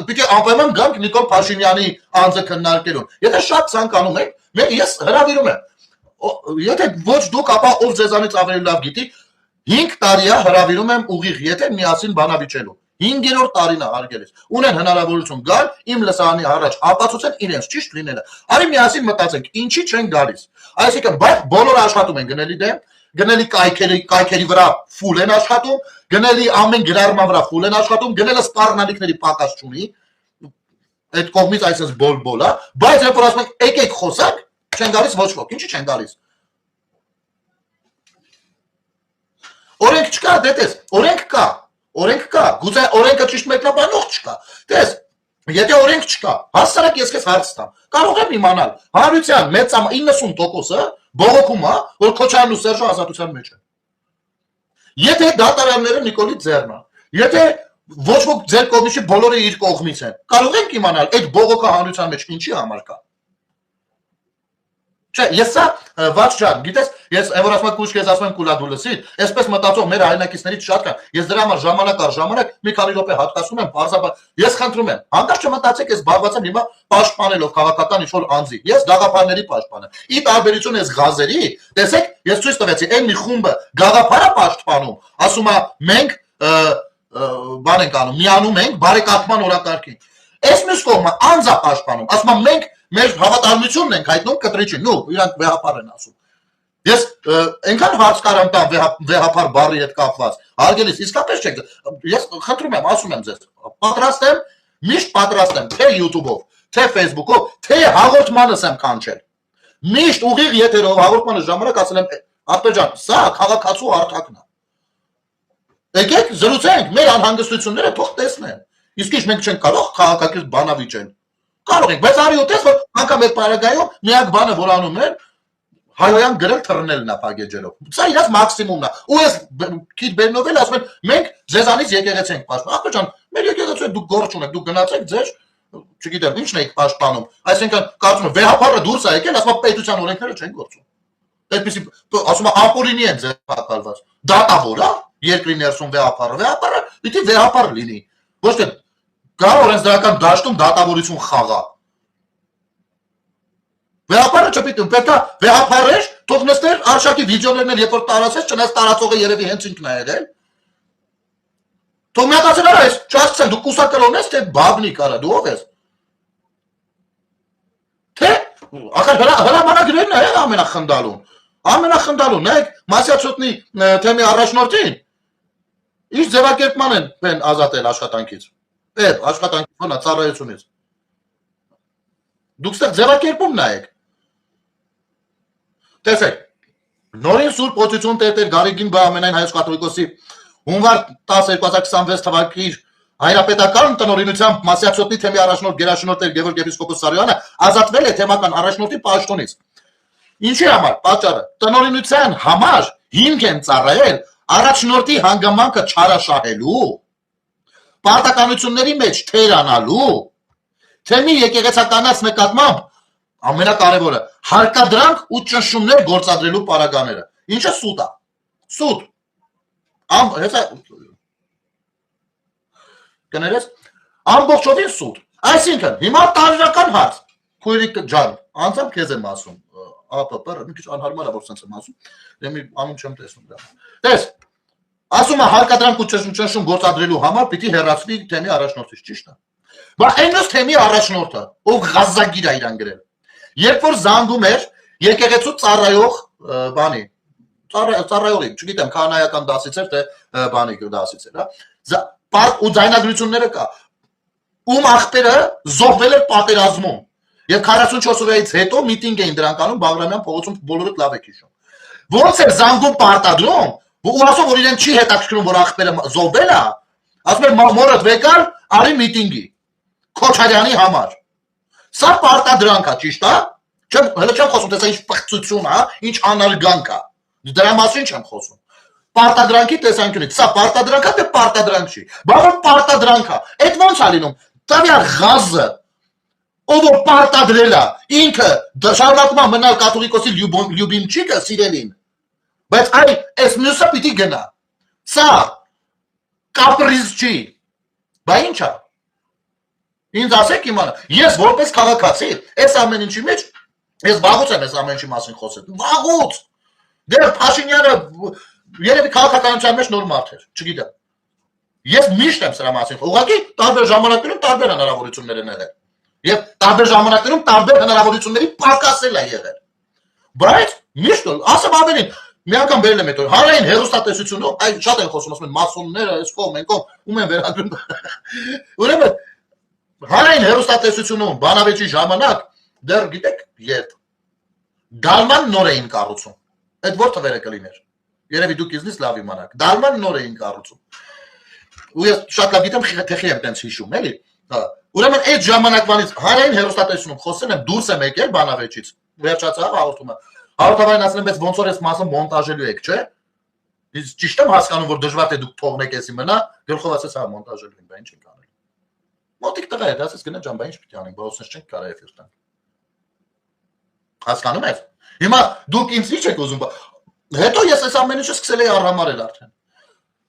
պիտի անպայման գանք Նիկոլ Փաշինյանի անձը քննարկելուն։ Եթե շատ ցանկանում եք, ես հրավիրում եմ։ Եթե ոչ դուք, ապա ով ձեզանից ավելի լավ գիտի, 5 տարի է հրավիրում եմ ուղիղ եթե միասին բանավիճելու։ 5-րդ տարին է հարգելիս։ Ունեն հնարավորություն գալ իմ լսարանի առաջ, ապացուցեն իրենց ճիշտ լինելը։ Արի միասին մտածենք, ինչի չեն գալիս։ Այսինքն, բայց բոլորը աշխատում են գնելի դեմ, գնելի կայքերի վրա ֆուլ են աշխատում, գնելի ամեն գրառման վրա ֆուլ են աշխատում, գնելը սպառնալիքների պակաս չունի։ Այդ կողմից այսպես բոլ-բոլ է, բայց երբ որ ասում ենք եկեք խոսանք, չեն գալիս ոչ ոք։ Ինչի չեն գալիս։ Օրենք չկա, դե տես, օրենք կա, գուցե օրենքը ճիշտ մեկնաբանող չկա, տես, եթե օրենք չկա, հասարակ ես քեզ հարց տամ, կարող եմ իմանալ, հանրության մեծ 90%-ը բողոքում է, որ Քոչարյանն ու Սերժը ազատության մեջ են, եթե դատարանները Նիկոլի ձեռն է, եթե ոչ ոք ձեր կողմից չի, բոլորը իր կողմից են, կարող ենք իմանալ, այդ բողոքը հանրության մեջ ինչի համար կա։ Չէ, ես սա վաճ ջան, գիտես, ես որ ասում եմ կուշ քեզ ասում եմ կուլա դու լսի, այսպես մտածող մեր հայրենակիցներից շատ կան։ Ես դրա համար ժամանակ առ ժամանակ մի քանի րոպե հատկացնում եմ, բարձրաբար ես խնդրում եմ, հանկարծ չմտածեք, ես զբաղված եմ հիմա պաշտպանելով քաղաքական ինչ-որ անձի։ Ես գաղափարների պաշտպան եմ։ Ի տարբերություն ես գազերի, տեսեք, ես ցույց տվեցի, այն մի խումբը գաղափարը պաշտպանում, ասում է մենք բան ենք անում, միանում ենք բարեկարգման օրակարգին։ Այս մյուս կողմը անձա պաշտպանում, ասում է մենք մեր հավատարմությունն ենք հայտնում կտրիչին, նու իրանք վեհապար են ասում։ Ես այնքան հարց կարամ տամ վեհապար բառի հետ կապված, հարգելիս, իսկապես չեք, ես խնդրում եմ, ասում եմ ձեզ, պատրաստ եմ, միշտ պատրաստ եմ, թե YouTube-ով, թե Facebook-ով, թե հաղորդմանս եմ կանչել։ Միշտ ուղիղ եթերով հաղորդմանը ժամանակ ասել եմ, ախպեր ջան, սա քաղաքացու հարթակն է։ Եկեք զրուցենք, մեր անհանգստությունները թող տեսնեն։ Իսկ ինչ մենք չենք կարող քաղաքակիրթ բանավիճել։ Կարող ենք, բայց արի ուտես, որ անգամ այդ պարագայում միակ բանը, որ անում են, հայոյան գրել թռնելն է պագեջերով։ Սա իրաց մաքսիմումն է։ Ու ես քիչ բերնով էլ ասում են, մենք ձեզանից եկեղեցի ենք պաշտպանում։ Ախպեր ջան, մեր եկեղեցու դուք գործ ունեք, դուք գնացեք ձեր, չգիտեմ, ինչն եք պաշտպանում։ Այսինքն, կարծում եմ, վեհապարը դուրս է եկել, ասում է պետության օրենքները չեն գործում։ Այդպեսի, ասում է, ապօրինի են ձեր պատկալված։ Դատավոր է, երկրի ներսում վեհապարը պիտի վեհապար լինի։ Ոչ թե կա օրենսդրական դաշտում դատավորություն խաղա։ Վեհապարը չպիտի, պետք է վեհապարեր, թող նստեր Արշակի վիդեոներն էլ երբ որ տարածես, չնայած տարածողը երևի հենց ինքն է եղել։ Թող միացել արա, ես չհասցնեմ, դու կուսակրոն ես, թե բաբնիկ արա, դու ով ես։ Թե ախր հրամանագրերն է ամենախնդալուն։ Ամենախնդալուն, նայեք, Մասյացոտնի թեմի առաջնորդին ինչ ձևակերպման են ազատել աշխատանքից։ Աշխատանքի ծառայությունից։ Դուք ստեղ ձևակերպում նայեք։ Տեսեք, նորին Սուրբ Օծություն Տեր Գարեգին Բահամենյան Հայոց կաթողիկոսի հունվար 10 2026 թվականի հայրապետական տնօրինությամբ Մասյացոտնի թեմի առաջնորդ գերաշնորհ Տեր Գևորգ եպիսկոպոս Սարոյանը ազատվել է թեմական առաջնորդի պաշտոնից։ Ինչի համար, պատճառը, տնօրինության համար հիմք են ծառայել առաջնորդի հանգամանքը չարաշահելու, պարտականությունների մեջ թերանալու, թեմի եկեղեցականաց նկատմամբ ամենակարևորը հարկադրանք ու ճնշումներ գործադրելու պարագաները։ Ինչը սուտ է։ Սուտ։ կներես ամբողջովին սուտ։ Այսինքն հիմա տարրական հարց քույրիկ ջան, անձամբ քեզ եմ ասում, ԱՊՊ-ը մի քիչ անհարմար է որ sense եմ ասում, դե մի անուն չեմ տեսնում դա։ Տես, ասում է հարկադրանք ու ճնշում գործադրելու համար պիտի հեռացվի թեմի առաջնորդից, ճիշտ է։ Բայց այնպես թեմի առաջնորդը, ով գազագիր է իրան գրել։ Երբ որ զանգում էր եկեղեցու ծառայող բանի, ծառայողի, չգիտեմ, քահանայական դասից էր, թե բանի դասից էր, հա։ Ու ձայնագրությունները կա։ Ում աղբերը զոհվել էր պատերազմում։ Եվ 44 օրից հետո միտինգ էին դրանք անում Բաղրամյան փողոցում բոլորդ լավ եք հիշում։ Ոնց է զանգում պարտադրում, ու ասում որ իրեն չի հետաքրքրում որ աղբերը զոհվել է, ասում է մորդ վեկար արի միտինգի Քոչարյանի համար։ Սա պարտադրանք է, ճիշտ է։ Հələ չեմ խոսում, թե սա ինչ պղծություն է, ինչ անարգանք է։ Դրա մասին չեմ խոսում։ Պարտադրանքի տեսանկյունից, սա պարտադրանք է, թե պարտադրանք չի։ Բայց պարտադրանք է։ Այդ ոնց է լինում։ Տավյալ Ղազը, ով որ պարտադրել է, ինքը շարունակում է մնալ կաթողիկոսի լյուբիմչիկը սիրելին։ Բայց այս մյուսը պիտի գնա։ Սա կապրիզ չի։ Բա ինչ է։ Ինձ ասեք իմանա, ես որպես քաղաքացի, այս ամեն ինչի մեջ, ես վաղուց եմ այս ամեն ինչի մասին խոսել։ Վաղուց։ Դեռ Փաշինյանը երևի քաղաքականության մեջ նոր մարդ էր, չգիտեմ։ Ես միշտ եմ սրա մասին, ուղղակի տարբեր ժամանակներում տարբեր հնարավորություններ են եղել։ Եվ տարբեր ժամանակներում տարբեր հնարավորությունների պակասել է եղել։ Բայց միշտ ասեմ ավելին, մի անգամ բերել եմ հետո հանրային հեռուստատեսությունում, այ շատ են խոսում, ասում են մասոնները, այս կողմ, այն կողմ, ում են վերագրում։ Ուրեմն հանրային հեռուստատեսությունում բանավեճի ժամանակ դեռ գիտեք երբ Դալման նոր էին կառուցում։ Այդ որ թվերը կլիներ։ Երևի դուք իզնից լավ իմանաք։ Դալման նոր էին կառուցում։ Ու ես շատ լավ գիտեմ թեխի եմ տենց հիշում, էլի։ Ուրեմն այդ ժամանակվանից հանրային հեռուստատեսությունում խոսել եմ դուրս եմ եկել բանավեճից։ Վերջացավ հաղորդումը։ Հաղորդավարին ասել եմ, բայց ոնց որ այս մասը մոնտաժելու եք, չէ՞։ Իսկ ճիշտ եմ հասկանում, որ դժվար է դուք թողնեք էսի մնա, գլխով ասես հա մոնտաժելու են, բա ինչ ենք անել։ Մոտիկ տղա է, ասես գնա ջան, բա ինչ պիտի անենք, բա ոսնես չենք կարա էֆիր տանք։ Հասկանում եք։ Հիմա դուք ինձ ի՞նչ եք ուզում։ Հետո ես այս ամեն ինչը սկսել էի առհամարել արդեն։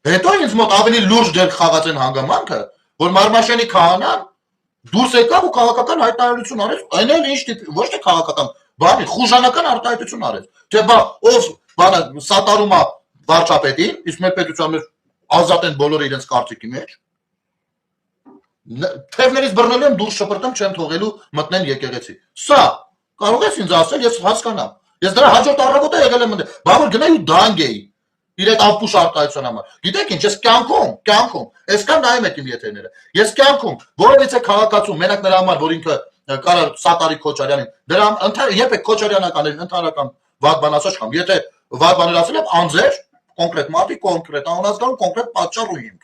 Հետո ինձ մոտ ավելի լուրջ դեր խաղաց են հանգամանքը, որ Մարմաշյանի քահանան դուրս եկավ ու քաղաքական հայտարարություն արեց, այն էլ ինչ ոչ թե քաղաքական, բանի խուժանական արտահայտություն արեց։ Թե բա ով բանը սատարում է վարչապետին, իսկ մեր պետության մեջ ազատ են բոլորը իրենց կարծիքի մեջ։ Թևներից բռնելու եմ դուրս շպրտեմ չեմ թողելու մտնեն եկեղեցի։ Սա կարող ես ինձ ասել, ես հասկանամ։ Ես դրա հաջորդ առավոտը եղել եմ ընդդեմ, բա որ գնայի ու դանգ էի։ Իր այդ ապուշ արտահայտության համար։ Գիտեք ինչ, ես կյանքում, այսքան նայում եք իմ եթերները։ Ես կյանքում որևիցե քաղաքացու մենակ նրա համար, որ ինքը կարա սատարի Քոչարյանին, դրա երբ է Քոչարյանականներին ընդհանրական վատ բան ասած չկամ։ Եթե վատ բաներ ասել եմ, անձեր, կոնկրետ մարդի, կոնկրետ անհասկանում, կոնկրետ պատճառ ու հիմք։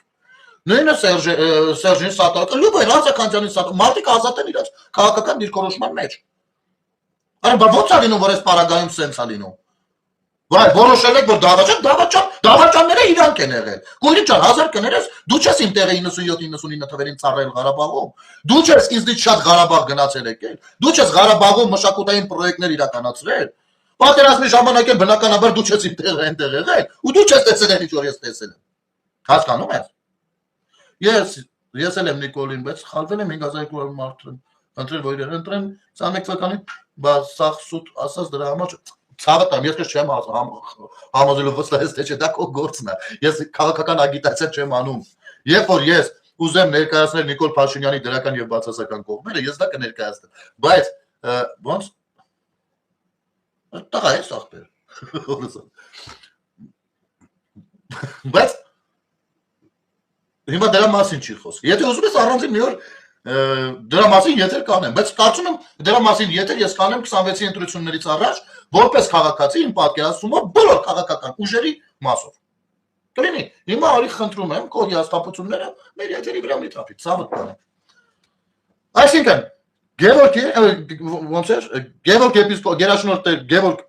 Նույնը Սերժին սատարը, Լյուբոյ Ռազականյանին սատարը, մարդիկ ազատ են իրաց քաղաքական դիրքորոշման մեջ։ Այո, բա ո՞նց է լինում, որ այս պարագայում սենց է լինում։ Վայ, որոշել եք, որ դավաճանները իրանք են եղել։ Գույրիկ ջան, 1000 կներես, դու չես իմ տեղը 97-99 թվերին ծառայել Ղարաբաղում։ Դու չես ինձնից շատ Ղարաբաղ գնացել եկել։ Դու չես Ղարաբաղում մշակութային պրոյեկտներ իրականացրել։ Պատերազմի ժամանակ էլ բնականաբար դու չես իմ տեղը այնտեղ եղել, ու դու չես տեսել այն ինչ որ ես տեսել եմ։ Հասկանում ես։ Ես էլ եմ Նիկոլին, բայց խալվել եմ 5200 մարդ ընտրել, որ իրեն ընտրեն 21 թվականին, բայց սաղ սուտ ասած դրա համար ցավը տամ, ես չեմ համոզելու վստահ թե չէ դա քո գործն է։ Ես քաղաքական ագիտացիա չեմ անում։ Երբ որ ես ուզեմ ներկայացնել Նիկոլ Փաշինյանի դրական եւ բացասական կողմերը, ես դա կներկայացնեմ։ Բայց ոնց տղա է սախտեր։ Բայց հիմա դրա մասին չի խոսքը։ Եթե ուզում ես առանձին մի օր դրա մասին եթեր կանեմ, բայց կարծում եմ դրա մասին եթեր ես կանեմ 26-ի ընտրություններից առաջ, որպես քաղաքացի իմ պատկերացումը բոլոր քաղաքական ուժերի մասով։ Կլինի, հիմա արի խնդրում եմ քո հիասթափությունները մեր եթերի վրա մի թափի, ցավը տանեմ։ Այսինքն, Գևորգ Գերաշնորհ Գևորգ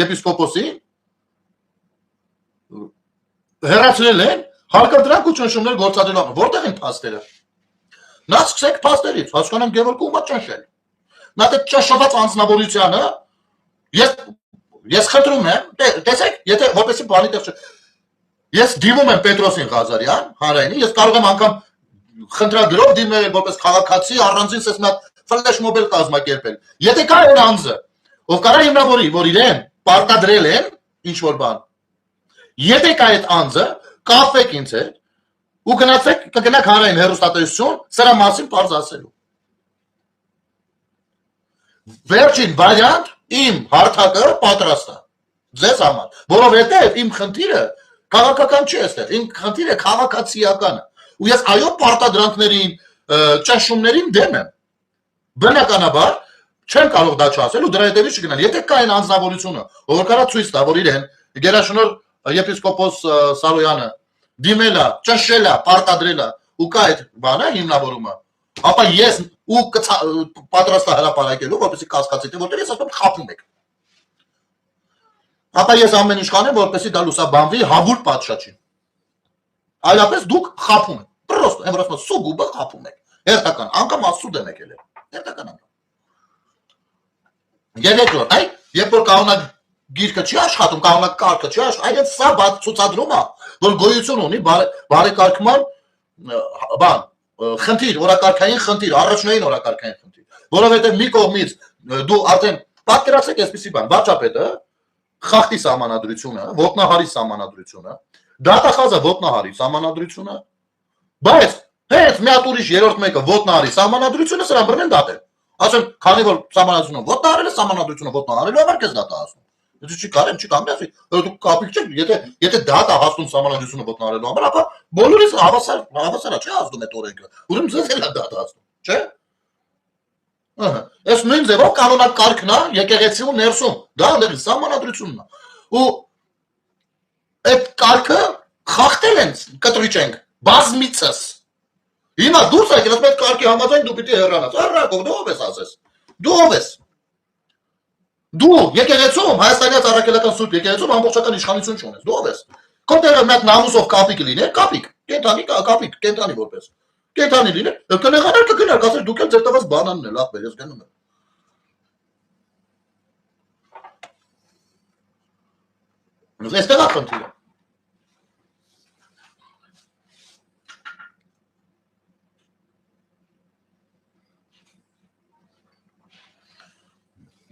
եպիսկոպոսի հեռացրել են հարկադրանք ու ճնշումներ գործադրելու, որտեղ են փաստերը։ Նա սկսեք փաստերից, հասկանամ Գևորգը ումա ճնշել։ Նա դե ճնշված անձնավորությանը ես խնդրում եմ, տեսեք, եթե որպեսի բանի տեղ չէ։ Ես դիմում եմ Պետրոսին Ղազարյան, հանրայինին, ես կարող եմ անգամ խնդրագրով դիմել, որպես քաղաքացի առանձին սես մի հատ ֆլեշ մոբել կազմակերպել։ Եթե կա այն անձը, ով կարա հիմնավորի, որ իրեն պարտադրել են ինչ որ բան։ Եթե կա այդ անձը, կապեք ինձ հետ ու գնացեք կգնաք հանրային հեռուստատեսություն սրա մասին բարձ ասելու։ Վերջին վարիանտ իմ հարթակը պատրաստ է ձեզ համար, որովհետև իմ խնդիրը քաղաքական չի այստեղ, իմ խնդիրը քաղաքացիական է։ Ու ես այո պարտադրանքներին, ճնշումներին դեմ եմ։ Բնականաբար չեմ կարող դա չասել ու դրա հետևից չգնալ։ Եթե կա այն անձնավորությունը, որ կարա ցույց տա, որ իրեն գերաշնորհ եպիսկոպոս Սարոյանը դիմել է, ճնշել է, պարտադրել է ու կա այդ բանը հիմնավորումը, ապա ես ու պատրաստ եմ հրապարակելու, որպեսզի կասկածի, որտեղ ես ասում խափում եք։ Ապա ես ամեն ինչ կանեմ, որպեսզի դա լուսաբանվի հավուր պատշաճի։ Այլապես դուք խափում եք։ Պրոստը, եմ ասում, սուգուբը խափում եք։ Հերթական, անգամ ասուդ եմ եկել։ Հերթական անգամ։ Եվ երկրորդ, այ, երբ որ կանոնակ գիրքը չի աշխատում, կանոնակ կարգը չի աշխատում, այլ սա բաց ցուցադրում է, որ գոյություն ունի բարեկարգման բան, խնդիր, օրակարգային խնդիր, առաջնային օրակարգային խնդիր, որովհետև մի կողմից դու արդեն պատկերացրեք այսպիսի բան, վարչապետը խախտի սահմանադրությունը, ոտնահարի սահմանադրությունը, դատախազը ոտնահարի սահմանադրությունը, բայց հենց մի հատ ուրիշ երրորդ մեկը ոտնահարի սահմանադրությունը սրան բռնեն դատել։ Ասեն, քանի որ սահմանադրությունը ոտնահարել է, սահմանադրությունը ոտնահարելու համար քեզ դատա ասում։ Եթե չի կարեմ, չի կամ ասի, դու կապիկ չեք, եթե դատա հասնում սահմանադրությունը ոտնահարելու համար, ապա բոլորիս հավասար չէ ազդում այդ օրենքը։ Ուրեմն ձեզ էլ է դատա ասում, չէ՞։ Այս նույն ձևով կանոնակ կարգն է եկեղեցու ներսում, դա դեռ սահմանադրությունն է։ Ու այդ կարգը խախտել են կտրիչ ենք, բազմիցս։ Հիմա դուրս եկել, ասում այդ կարգի համաձայն դու պիտի հեռանաս։ Առակով դու ով ես ասես։ Դու ով ես։ Դու եկեղեցում, Հայաստանյան Առաքելական Սուրբ եկեղեցում ամբողջական իշխանություն չունես։ Դու ով ես։ Քո տեղը մի հատ նամուսով կապիկ լիներ, կապիկ, կենթանի կապիկ, կենթանի որպես։ Կենթանի լիներ, կնեղանար կգնար, կասեր դուք էլ ձեր տված բանանն էլ, ախպեր, ես գնում եմ։ Այստեղ է խնդիրը։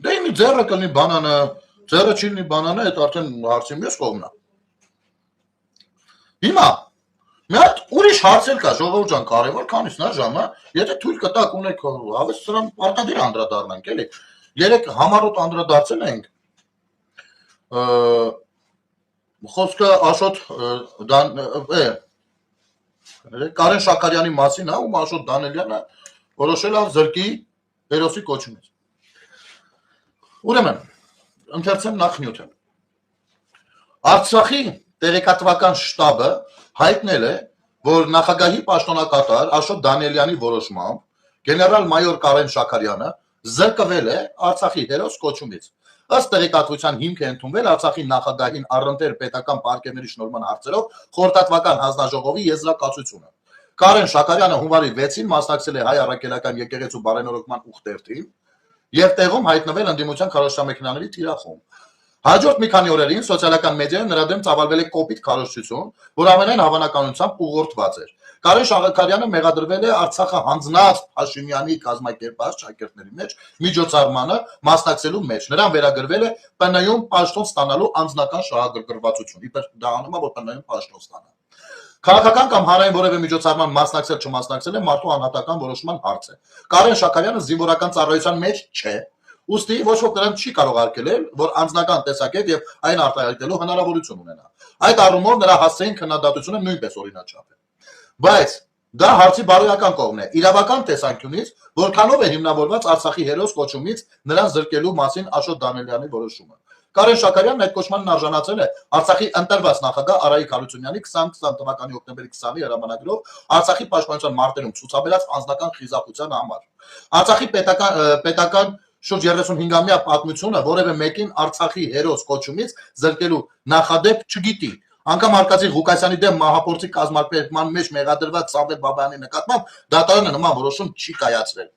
Դե իմի ձեռը կլնի բանանը, ձեռը չի լինի բանանը, այդ արդեն հարցի մյուս կողմն է։ Հիմա մի հատ ուրիշ հարցեր կա, ժողովուրդ ջան, կարևոր, քանիսն է ժամը, եթե թույլ կտակ ունեք, հավես սրան պարտադիր անդրադառնանք, էլի։ Երեք համառոտ անդրադարձել ենք, խոսքը Աշոտ Կարեն Շաքարյանի մասին է, ում Աշոտ Դանելյանը որոշել է զրկի հերոսի կոչումից։ Ուրեմն, ընթերցեմ նախնյութը։ Արցախի տեղեկատվական շտաբը հայտնել է, որ նախագահի պաշտոնակատար Աշոտ Դանելյանի որոշմամբ գեներալ-մայոր Կարեն Շաքարյանը զրկվել է Արցախի հերոս կոչումից։ Ըստ տեղեկատվության հիմք է ընդունվել Արցախի նախագահին առընթեր պետական պարգևների շնորհման հարցերով խորհրդատվական հանձնաժողովի եզրակացությունը։ Կարեն Շաքարյանը հունվարի 6-ին մասնակցել է Հայ առաքելական եկեղեցու բարենորոգման ուխտերթին եւ տեղում հայտնվել ընդդիմության քարոզչամեքենաների թիրախում։ Հաջորդ մի քանի օրերին սոցիալական մեդիայում նրա դեմ ծավալվել է կոպիտ քարոզչություն, որ ամենայն հավանականությամբ ուղղորդված էր։ Կարեն Շաքարյանը մեղադրվել է Արցախը հանձնած Փաշինյանի կազմակերպած շակերտների մեջ միջոցառմանը մասնակցելու մեջ։ Նրան վերագրվել է ՊՆ-ում պաշտոն ստանալու անձնական շահագրգռվածություն։ Իբր դա անում է, որ ՊՆ-ում պաշտոն ստանա։ Քաղաքական կամ հանրային որևէ միջոցառման մասնակցել չմասնակցել է մարդու անհատական որոշման հարց է։ Կարեն Շաքարյանը զինվորական ծառայության մեջ չէ։ Ուստի ոչ ոք նրան չի կարող արգելել, որ անձնական տեսակետ եւ այն արտահայտելու հնարավորություն ունենա։ Այդ առումով նրա հասցեին քննադատությունը նույնպես օրինաչափ է։ Բայց դա հարցի բարոյական կողմն է։ Իրավական տեսանկյունից որքանով է հիմնավորված Արցախի հերոս կոչումից նրան զրկելու մասին Աշոտ Դանելյանի որոշումը։ Կարեն Շաքարյանն այդ կոչմանն արժանացել է Արցախի ընտրված նախագահ Արայիկ Հարությունյանի 2020 թվականի հոկտեմբերի 20-ի հրամանագրով Արցախի պաշտպանության մարտերում ցուցաբերած անձնական խիզախության համար։ Արցախի պետական շուրջ 35-ամյա պատմությունը որևէ մեկին Արցախի հերոս կոչումից զրկելու նախադեպ չգիտի։ Անգամ Արկադի Ղուկասյանի դեմ մահապորցի կազմակերպման մեջ մեղադրված Սամվել Բաբայանի նկատմամբ դատարանը նման որոշում չի կայացրել։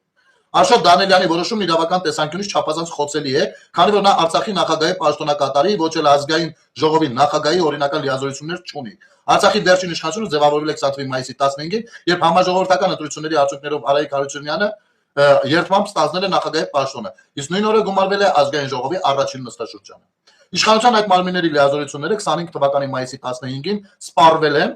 Աշոտ Դանիելյանի որոշումն իրավական տեսանկյունից չափազանց խոցելի է, քանի որ նա Արցախի նախագահի պաշտոնակատարի, ոչ էլ ազգային ժողովի նախագահի օրինական լիազորություններ չունի։ Արցախի վերջին իշխանությունը ձևավորվել է 20 մայիսի 15-ին, երբ համաժողովրդական ընտրությունների արդյունքներով Արայիկ Հարությունյանը երթմամբ ստանձնել է նախագահի պաշտոնը, իսկ նույն օրը գումարվել է ազգային ժողովի առաջին նստաշրջանը։ Իշխանության այդ մարմինների լիազորությունները 25 թվականի մայիսի 15-ին սպառվել են,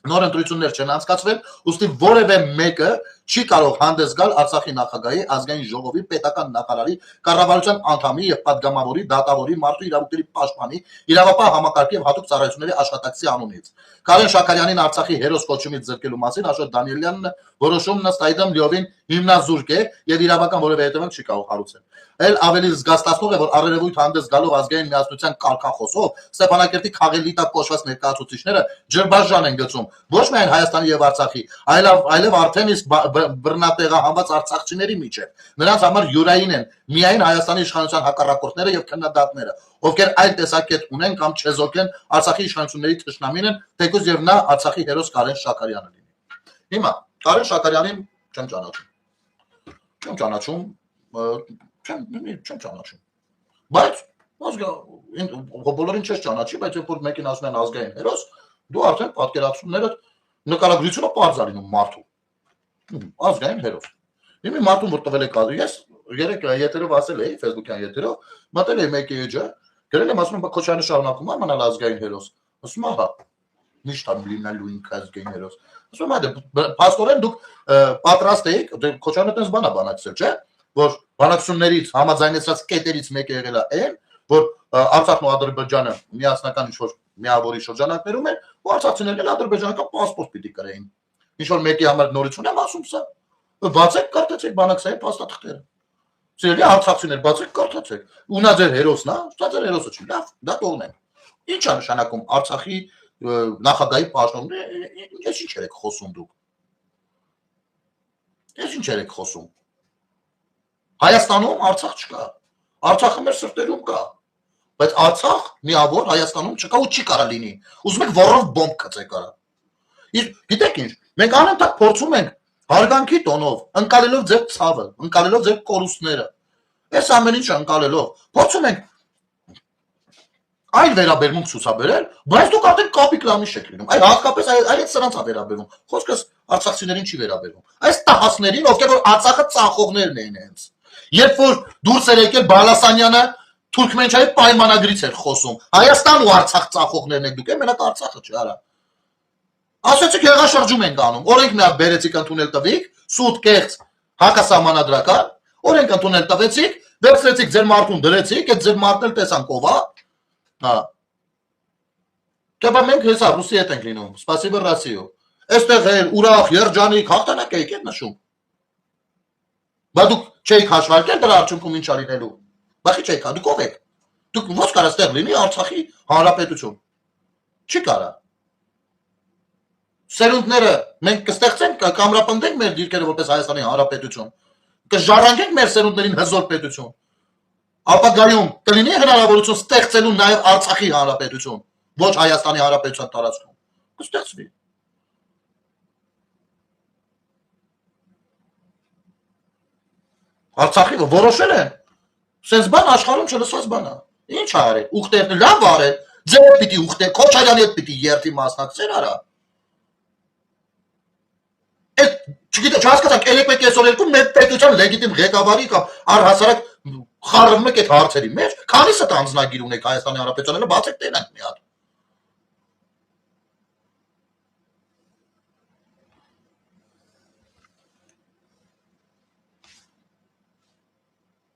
նոր ընտրություններ չեն անցկացվել, ուստի որևէ մեկը չի կարող հանդես գալ Արցախի նախագահի, ազգային ժողովի, պետական նախարարի, կառավարության անդամի եւ падգամավորի, դատավորի, մարդու իրավունքների պաշտպանի, իրավապահ համակարգի եւ հատուկ ծառայությունների աշխատակցի անունից։ Կարեն Շաքարյանին Արցախի հերոս կոչումից զրկելու մասին Աշոտ Դանիելյանն որոշումն ըստ այդմ լիովին հիմնազուրկ է եւ իրավական որևէ հետևանք չի կարող հարուցել։ Էլ ավելի զգաստացնող է, որ առերևույթ հանդես գալով ազգային միասնության կարգախոսով Ստեփանակերտի քաղելի տակ կոչված ներկայացուցիչները ջրբաժան են գցում ոչ միայն Հայաստանի եւ Արցախի, այլև արդեն իսկ բռնատեղահանված արցախցիների միջև։ Նրանց համար յուրային են միայն Հայաստանի իշխանության հակառակորդները եւ քննադատները, ովքեր այլ տեսակետ ունեն կամ չեզոք են Արցախի իշխանությունների թշնամին են, թեկուզ եւ նա Արցախի հերոս Կարեն Շաքարյանը լինի։ Հիմա Կարեն Շաքարյանին չեմ ճանաչում, բայց բոլորին չես ճանաչի, բայց երբ որ մեկին ասում են ազգային հերոս, դու արդեն պատկերացումները նկարագրությունը պարզ է լինում մարդու։ Ազգային հերոս։ Հիմա մարդուն որ տվել է կադրը, ես երեք եթերով ասել էի, Facebook-յան եթերով, մտել էի մեկի էջը, գրել եմ ասում եմ Քոչարյանը շարունակում է մնալ ազգային հերոս։ Ասում ահա, միշտ լինելու ինքը ազգային հերոս։ Ասում եմ, փաստորեն դուք պատրաստ եք, Քոչարյանը այդպես բան է բանակցել, չէ՞, որ բանակցություններից համաձայնեցած կետերից մեկը եղել է այն, որ Արցախն ու Ադրբեջանը միասնական ինչ-որ միավորի շրջանակներում են, ու արցախցիներն ադրբեջանական պասպորտ պիտի կրեին։ Ինչ-որ մեկի համար նորություն եմ ասում սա։ Բացեք կարդացեք բանակցային փաստաթղթերը։ Սիրելի արցախցիներ, բացեք կարդացեք։ Ու նա ձեր հերոսն է, սա ձեր հերոսը չի, լավ, դա թողնենք։ Ինչ է նշանակում Արցախի նախագահի պաշտոնը, ես ինչ եք խոսում դուք։ Ես ինչ եք խոսում։ Հայաստանում Արցախ չկա։ Արցախը մեր սրտերում կա։ Բայց Արցախ միավոր Հայաստանում չկա ու չի կարա լինի։ Ուզում եք որով բոմբ գցեք արա։ Գիտեք ինչ, մենք անընդհատ փորձում ենք հարգանքի տոնով, ընկալելով ձեր ցավը, ընկալելով ձեր կորուստները։ Այս ամեն ինչը ընկալելով, փորձում ենք այլ վերաբերմունք ցուցաբերել, բայց դուք արդեն կապիկլամիշ եք լինում։ Այ հատկապես այդ սրանց է վերաբերվում։ Խոսքս արցախցիներին չի վերաբերվում։ Այս տահասներին, ովքեր որ Արցախը ծախողներն են հենց։ Երբ որ դուրս էր եկել Բալասանյանը Թուրքմենչայի պայմանագրից էր խոսում։ Հայաստան ու Արցախ ծախողներն եք դուք, մենակ Արցախը չի արա։ Ասացեք հեղաշրջում ենք անում։ Օրենք մի հատ բերեցիք ընդունել տվիք, սուտ կեղծ հակասահմանադրական, օրենք ընդունել տվեցիք, վերցրեցիք ձեր մարդուն դրեցիք, այդ ձեր մարդն էլ տեսանք ով է։ Հա։ Դե մենք հեսա ռուսի հետ ենք լինում, սպասիբը Ռասիո։ Այստեղ էլ ուրախ, երջանիկ, հաղթանակ եք այդ նշում։ Բայց դուք չեք հաշվարկել դրա արդյունքում ինչ արինելու։ Բախի չեք, դուք ով եք։ Դուք ո՞նց կարա ստեղ լինի Արցախի հանրապետություն։ Չի կարա։ Սերունդները մենք կստեղծենք, կամրապնդենք մեր դիրքերը որպես Հայաստանի հանրապետություն։ Կժառանգենք մեր սերունդներին հզոր պետություն։ Ապագայում կլինի հնարավորություն ստեղծելու նաև Արցախի հանրապետություն, ոչ Հայաստանի հանրապետության տարածքում։ Կստեղծվի։ Արցախի որոշել են։ Սենց բան աշխարհում չլսված բան է։ Ինչ արել։ Ուխտերն լավ արել։ Ձեր պիտի ուխտեր, Քոչարյանի հետ պիտի երթի մասնակցել արա։ Այդ չգիտեմ, չհասկացանք, երեք այսօր երկու մեր պետության լեգիտիմ ղեկավարի կամ առհասարակ խառնում եք այդ հարցերի մեջ, քանիսը անձնագիր ունեք Հայաստանի Հանրապետությանը, բացեք տենանք մի հատ։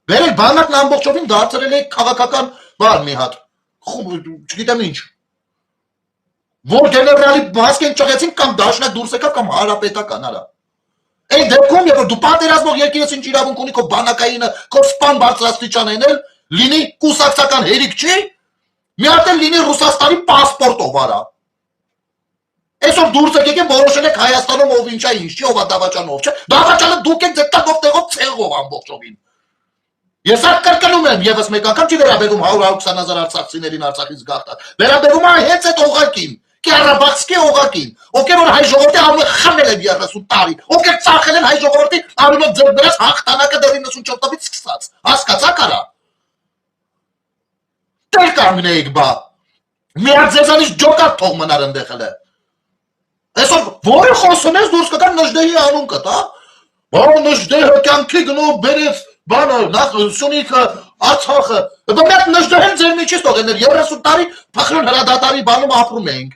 Վերեք բանակն ամբողջովին դարձրել եք քաղաքական բան մի հատ, չգիտեմ ինչ։ Որ գեներալի մասկեն ճղեցին կամ դաշնակ դուրս եկավ կամ հանրապետական արա։ Այդ դեպքում, երբ որ դու պատերազմող երկիրս ինչ իրավունք ունի քո բանակայինը, քո սպան բարձրաստիճան ենել, լինի կուսակցական հերիք չի, մի հատ էլ լինի Ռուսաստանի պասպորտով արա։ Այսօր դուրս եկեք որոշել եք Հայաստանում ով ինչա ինչ չի, ով է Դավաճանով, չէ։ Դավաճանը դուք եք ձեր տակով տեղով ցեղով ամբողջովին։ Ես այդ կրկնում եմ եւս մեկ անգամ չի վերաբերում 100-120 հազար արցախցիներին Արցախից գաղթած։ Վերաբերում է հենց այդ օղակին։ Ղարաբաղցի օղակին, ովքեր որ հայ ժողովրդի անունը խմել են 30 տարի, ովքեր ծախել են հայ ժողովրդի անունը ձեռք բերած հաղթանակը դեռ 94-ից սկսած, հասկացա՞ք արա։ Դեր կանգնեիք բա։ Միած ձեզանից ջոկատ թող մնար ընդեղ հələ։ Այսօր որը խոսում ես դուրս կգան Նժդեհի անուն կտա։ Բան Նժդեհը կյանքի գնով բերեց բանը նախ Սյունիքը Արցախը։ Դա մեկ Նժդեհեն ձեր միջից թողել էր 30 տարի փխրուն հրադադարի բանում ապրում էինք։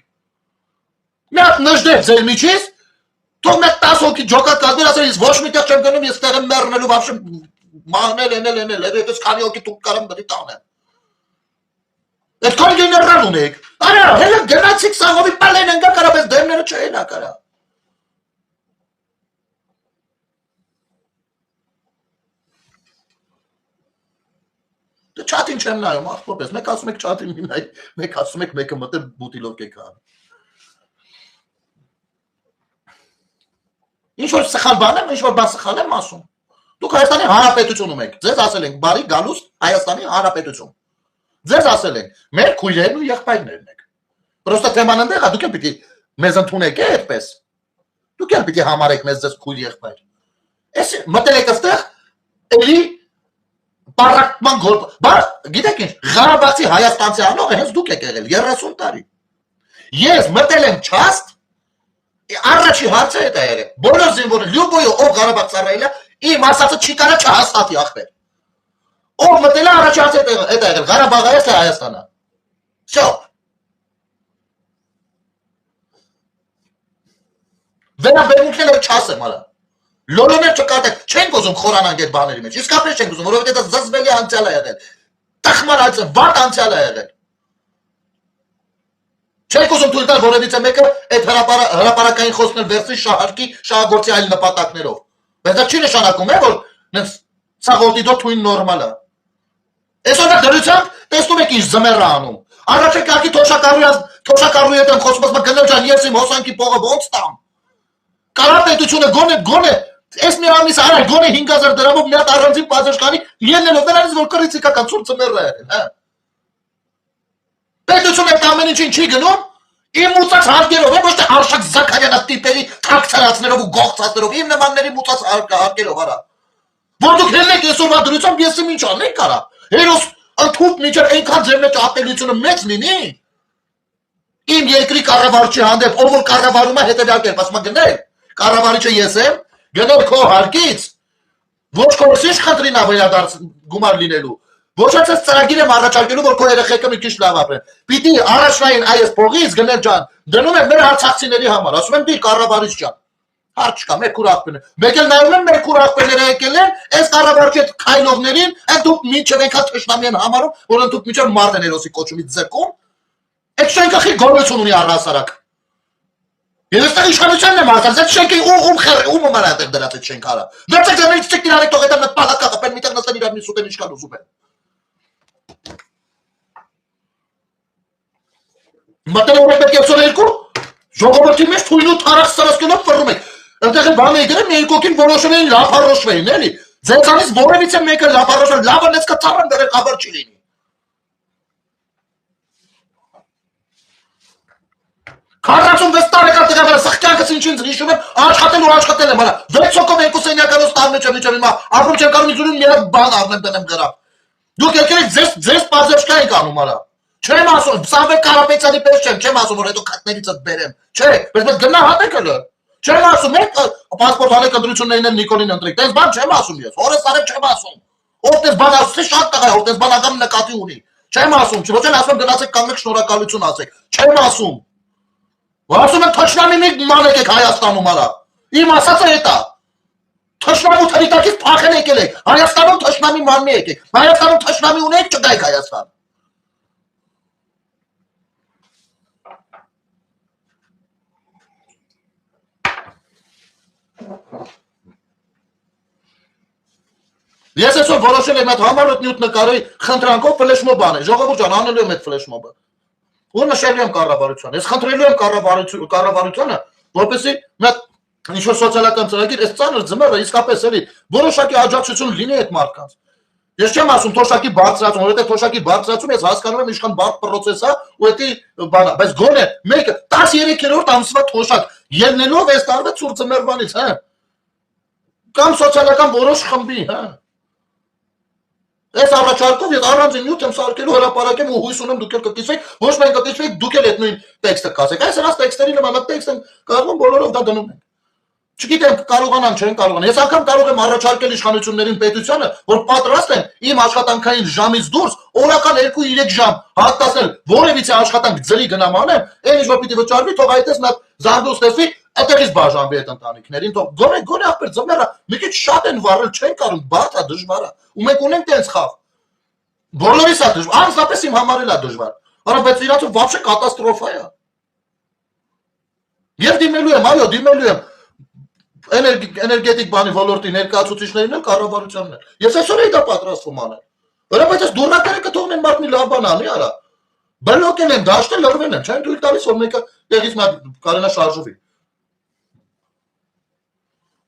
Մեկ Նժդեհ ձեր միջից թող մեկ 10 հոգի ջոկատ կազմել ասել ես ոչ միտեղ չեմ գնում ես տեղը մեռնելու вообще մահնել էնել այդպես քանի հոգի դուք կարամ դրի տանեմ։ Այդքան գեներալ ունեք։ Արա հələ գնացիք սաղովի պալեն ընկա կարապես դեմները չեն ակարա։ Դե չաթին չեմ նայում ախպորպես, մեկ ասում եք չաթին մի նայ, մեկ ասում եք մեկը մտել բուտիլով կեկան։ Ինչ-որ սխալ բան եմ, ինչ-որ բան սխալ եմ ասում։ Դուք Հայաստանի Հանրապետությունում եք, ձեզ ասել ենք բարի գալուստ Հայաստանի Հանրապետություն։ Ձեզ ասել ենք, մեր քույրերն ու եղբայրներն եք։ Պրոստը թեման ընդեղ է, դուք էլ պիտի մեզ ընդունեք այդպես։ Դուք էլ պիտի համարեք մեզ ձեզ քույր եղբայր։ Էս մտել եք այստեղ, էլի պարակման գորբ, բա գիտեք ինչ, Ղարաբաղցի հայաստանցի անողը հենց դուք եք եղել 30 տարի։ Ես մտել եմ չաստ, առաջի հարցը հետ է եղել։ Բոլոր զինվորը, լյուբոյը ով Ղարաբաղ ծառայել է, իմ ասածը չի կարա չհաստատի ախպեր։ Ով մտել է առաջի հարցը հետ է եղել, Ղարաբաղը է Հայաստանը։ Всё։ Վերաբերմունքն էլ չասեմ արա։ Լոլոներ չկարտեք, չենք ուզում խորանանք այդ բաների մեջ, իսկապես չենք ուզում, որովհետև դա զզվելի անցյալ է եղել, տխմար անցյալ, վատ անցյալ է եղել։ Չենք ուզում թույլ տալ որևիցե մեկը այդ հրապարակային խոսքն վերցի շահարկի շահագործի այլ նպատակներով։ Բայց դա չի նշանակում է, որ սաղորդի դո թույն նորմալ է։ Այսօր դրությամբ տեսնում եք ինչ զմեր է անում։ Առաջ կարգի թոշակառուի հետ եմ խոսում, ասում գնեմ ջան, ես իմ հոսանքի փողը ոնց տամ։ Կարապետությունը գոնե Ես մի ամիս արա գոնե 5000 դրամով մի հատ առանձին բաժշկանի ելնելով նրանից որ կրիցիկական ցուրտ ծմերն է եղել, հա։ Պետությունը այդ ամեն ինչին չի գնում, իմ մուծած հարկերով, ոչ թե Արշակ Զաքարյանը տիպերի թաքցրածներով ու գողցածներով, իմ նմանների մուծած հարկերով արա։ Որ դուք ելնեք այսօրվա դրությամբ ես ինչ անենք արա։ Հերոս ընդհուպ միջև այնքան ձեր մեջ ատելությունը մեծ լինի։ Իմ երկրի կառավարչի հանդեպ ով որ կառավարում է հետևյալ կերպ ասում է գնել, կառավարիչը ես եմ, գնել քո հարկից, ոչ կորսիշ խնդրին ավելադարձ գումար լինելու, ոչ այս ծրագիր եմ առաջարկելու, որ քո երեխեքը մի քիչ լավ ապրեն։ Պիտի առաջնային այս փողից գնել ջան, դնում եմ մեր արցախցիների համար, ասում եմ դի կառավարիչ ջան։ Հարց չկա, մեր քուր ախպերներ։ Մեկ էլ նայում եմ մեր քուր ախպերները եկել են, այս կառավարչի հետ քայլողներին, այդ դուք մինչև այնքան թշնամի են համարում, որ դուք մինչև Մարտեներոսի կոչումից ձերքում, այդ շենքը խի գոյություն ունի առհասարակ։ Ես այստեղ իշխանությանն եմ արտած, այդ շենքի ում մանա այդտեղ դրած այդ շենքը արա։ Դարձեք ձերից ցեք իրար եք թող այդտեղ նպատակ կապեն, միտեղ նստեն իրար մի սուտեն ինչքան ուզում են։ Մտել եք 2 ժողովրդի մեջ թույնու թարախ սրասկելով ֆռում եք։ Այնտեղ բան եք գրել, մի երկոքին որոշել էին լափառոշվեին, էլի։ Ձեզանից որևիցե մեկը լափառոշվել, լավը նես կծառան դեռ խաբար չի լինի։ 46 տարեկան տղաները սխկյանքս ինչ-ինչ հիշում եմ, աշխատել եմ, արա 6 հոգով 2 սենյականոց տավն չեմ հիմա, ապրում չեմ կարող իզուրին մի հատ բան առնեմ դնեմ գրավ։ Դուք եկել եք ձեզ պազեշկա եք անում, արա։ Չեմ ասում, Սամվել Կարապետյանի պես չեմ ասում, որ հետո քատներիցդ բերեմ, չէ, բայց գնահատեք հələ։ Չեմ ասում, եք պասպորտ հանեք ընտրություններին են Նիկոլին ընտրեք, տես բան չեմ ասում ես, օրես արև չեմ ասում։ Ով տես բան ասում, շատ տղա է, ով տես բանական նկատի ունի։ Չեմ ասում, ոչ էլ ասում գնացեք կանգնեք շնորհակալություն ասեք, չեմ ասում։ Ասում եմ թշնամի մի մանեք եք Հայաստանում արա։ Իմ ասածը հետ է։ Թշնամու թրիտակից փախել եկել եք։ Հայաստանում թշնամի մանմի եկեք։ Հայաստանում թշնամի ունեք չգայք Հայաստան։ Ես այսօր որոշել եմ այդ համառոտ նյութ նկարի խնդրանքով ֆլեշմոբ անել։ Ժողովուրդ ջան, անելու եմ այդ ֆլեշմոբը։ Ու նշելու եմ կառավարությանը, ես խնդրելու եմ կառավարությանը, որպեսզի մեկ ինչ-որ սոցիալական ծրագիր, այս ծանր ձմեռը իսկապես էլի որոշակի աջակցություն լինի այդ մարդկանց։ Ես չեմ ասում թոշակի բարձրացում, որովհետեւ թոշակի բարձրացում ես հասկանում եմ ինչքան բարդ process է, ու դա բանա, բայց գոնե մեկը 13-րդ ամսվա թոշակ ելնելով էս տարվա ցուրտ ծմերվանից, հա։ Կամ սոցիալական որոշ խմբի, հա։ Այս առաջարկով ես առանձին նյութ եմ սարքելու հրապարակեմ ու հույս ունեմ դուք էլ կկիսվեք, ոչ միայն կկիսվեք, դուք էլ այդ նույն տեքստը կասեք։ Այս հենց տեքստերի նման տեքստ են կարողանում բոլորով դա դնում են։ Չգիտեմ կարողանան, չեն կարողանան։ Ես անգամ կարող եմ առաջարկել իշխանություններին պետությանը, որ պատրաստ են իմ աշխատանքային ժամից դուրս օրական 2-3 ժամ հատկացնել որևիցե աշխատանք ձրի գնամ անեմ, այն ինչ որ պիտի վճարվի, թող այդպես նա զանգու ստեղծի, այդտեղից բաժանվի այդ ընտանիքներին, թող գոնե ախպեր ձմեռը մի քիչ շատ են վառել, չեն կարող, բարդ է, դժվար է։ Ու մենք ունենք տենց խաղ։ Բոլորիս է դժվար, անձնապես իմ համար էլ է դժվար։ Արա բայց իրանցով вообще կատաստրոֆա է։ Եվ դիմելու եմ, այո, դիմելու եմ էներգետիկ բանի ոլորտի ներկայացուցիչներին էլ կառավարությանն էլ։ Ես այսօր էի դա պատրաստվում անել։ Որովհետեւ այս դուրնակները կթողնեն մարդ մի լավ բան անի, արա։ Բլոկել են, դաշտել, լրվել են, չեն թույլ տալիս որ մեկը տեղից կարենա շարժվի։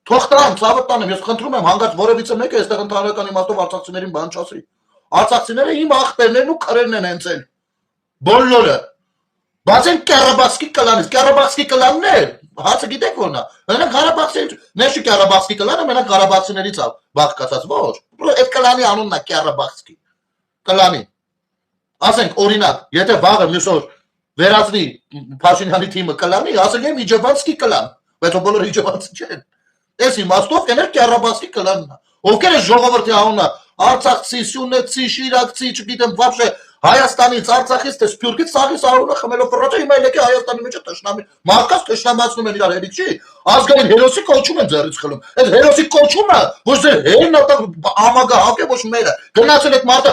Թող տան, ցավը տանեմ, ես խնդրում եմ հանգարց որևիցե մեկը այստեղ ընդհանրական իմաստով արցախցիներին բան չասի։ Արցախցիները իմ աղբերներն ու քրերն են հենց էլ։ Բոլորը։ Բայց այն Կարաբախսկի կլանն է, հացը գիտեք որն է։ Նրանք Ղարաբաղցի, նեշի Կարաբախսկի կլանը, մենակ Ղարաբաղցիներից է բաղկացած, ոչ։ Այդ կլանի անունն է Կարաբախսկի։ Կլանի։ Ասենք օրինակ, եթե վաղը մյուս օր վերածնի Փաշինյանի թիմը կլանի, ասել եմ Իջևանսկի կլան, բայց բոլորը Իջևանցի չեն։ Այս իմաստով կներ Կարաբախսկի կլանն է։ Ովքեր է ժողովրդի անունը Արցախցի, Սյունեցի, Շիրակցի, չգիտեմ, вообще Հայաստանից, Արցախից, թե Սփյուռքից, սաղից արունը խմելով ֆրոջը հիմա ելեկի Հայաստանի մեջ տշնամի, մարդկանց տշնամացնում են իրար էլի չի, ազգային հերոսի կոչում են ձեռից խլում, այդ հերոսի կոչումը, ոչ ձեր հերն ամագահակ է, ոչ մերը, գնացել այդ մարդը,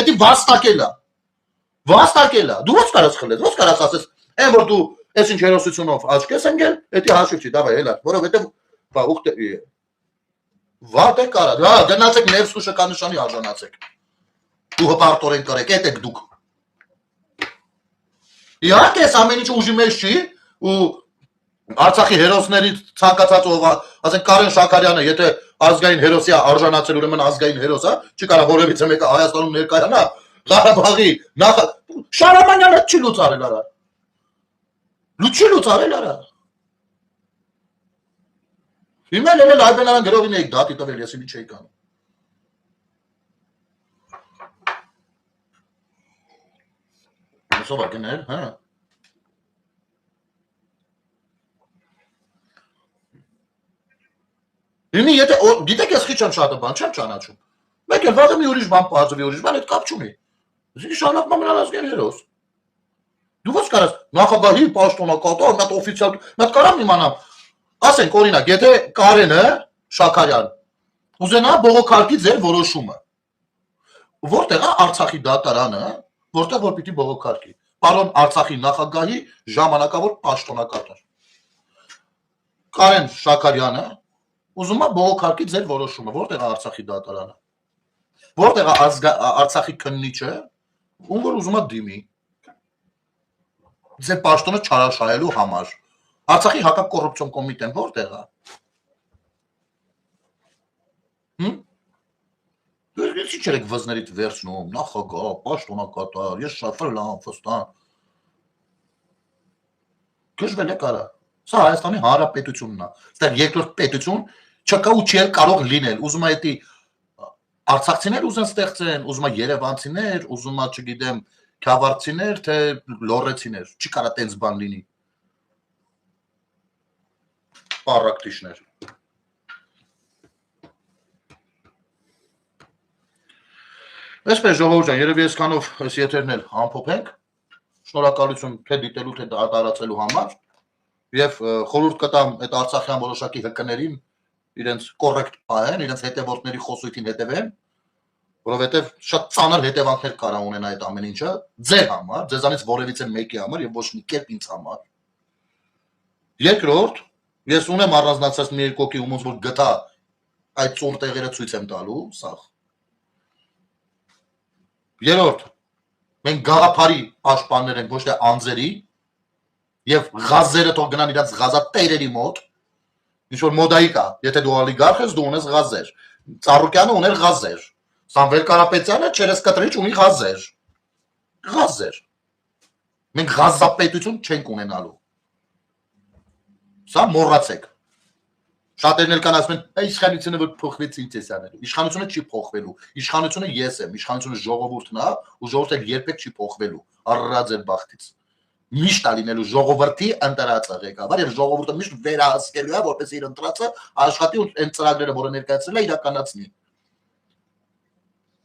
էդի վաստակել է, դու ո՞նց կարաս խլես, ո՞նց կարաս ասես, այն որ դու այս ինչ հերոսությունով աչք ես ընկել, էդի հաշիվ չի, դավայ ելա, որովհետև վատ է կարա, հա, գնացեք ներս ու շկանշանի արժանացեք, դու հպարտորեն կրեք, էդ եք դուք, իհարկե ես ամեն ինչ ուժի մեջ չի, ու Արցախի հերոսների ցանկացած ով, ասենք Կարեն Շաքարյանը, եթե ազգային հերոսի արժանացել, ուրեմն ազգային հերոս է, չի կարա որևիցե մեկը Հայաստանում ներկայանա, Ղարաբաղի Շարամանյանը չի լուծարել արա, չի լուծարել արա, հիմա էլ Այբենարան գրովին էիք դատի տվել, ես ինչ էի կանում, Սովա գնել, հա, Հիմի եթե գիտեք ես քիչ եմ շատը բան չեմ ճանաչում։ Մեկ էլ վաղը մի ուրիշ բան բարձվի, ուրիշ բան այդ կապ չունի։ Իսկ շարունակում մնալ ազգային հերոս։ Դու ո՞նց կարաս նախագահի պաշտոնակատար, մատ օֆիցիալ, մատ կարամ իմանամ։ Ասենք օրինակ, եթե Կարենը Շաքարյան ուզենա բողոքարկի ձեր որոշումը։ Որտեղ է Արցախի դատարանը, որտեղ որ պիտի բողոքարկի։ Պարոն Արցախի նախագահի ժամանակավոր պաշտոնակատար։ Կարեն Շաքարյանը ուզում է բողոքարկի ձեր որոշումը, որտեղ է Արցախի դատարանը, որտեղ է Արցախի քննիչը, ում որ ուզում է դիմի, ձեր պաշտոնը չարաշահելու համար, Արցախի հակակոռուպցիոն կոմիտեն որտեղ է, Դու ինչ եք վզներից վերցնում, նախագահ, պաշտոնակատար, ես շաֆրլան, ֆստան, գժվել է կարա, սա Հայաստանի Հանրապետությունն է, ստեղ երկրորդ պետություն չկա ու չի կարող լինել, ուզում է էդի արցախցիներ ուզեն ստեղծեն, ուզում է երևանցիներ, ուզում է չգիտեմ քյավառցիներ, թե լոռեցիներ, չի կարա տենց բան լինի, պարակտիշներ, Այսպես ժողովուրդ ջան, երևի այսքանով այս եթերն էլ ամփոփենք, շնորհակալություն թե դիտելու, թե տարածելու համար եւ խորհուրդ կտամ այդ արցախյան որոշակի հկներին իրենց կոռեկտ պահեն, իրենց հետևորդների խոսույթին հետևեն, որովհետեւ շատ ծանր հետևանքներ կարա ունենա այդ ամեն ինչը ձեր համար, ձեզանից որևիցե մեկի համար եւ ոչ մի կերպ ինձ համար։ Երկրորդ, ես ունեմ առանձնացած մի երկոքի ումոնց որ գտա այդ ծուռ տեղերը ցույց եմ տալու, սա Երորդ, մենք գաղափարի պաշտպաններ ենք ոչ թե անձերի եւ ղազերը թող գնան իրաց ղազատերերի մոտ, ինչ որ մոդայի կա, եթե դու օլիգարխ ես, դու ունես ղազեր, Ծառուկյանը ուներ ղազեր, Սամվել Կարապետյանը չերես կտրիչ ունի գազեր։ Գազեր։ Մենք գազապետություն չենք ունենալու։ Սա մոռացեք։ Շատերն էլ կան ասում են, իշխանությունը որ փոխվեց ինչ էս անելու։ Իշխանությունը չի փոխվելու։ Իշխանությունը ես եմ, իշխանությունը ժողովուրդն է, ու ժողովուրդը երբեք չի փոխվելու։ Առած էր բախտից։ Միշտ ալինելու ժողովրդի ընտրածը ղեկավար եւ ժողովուրդը միշտ վերահսկելու է, որպես իր ընտրածը աշխատի ու այն ծրագրերը, որը ներկայացրել է, իրականացնի։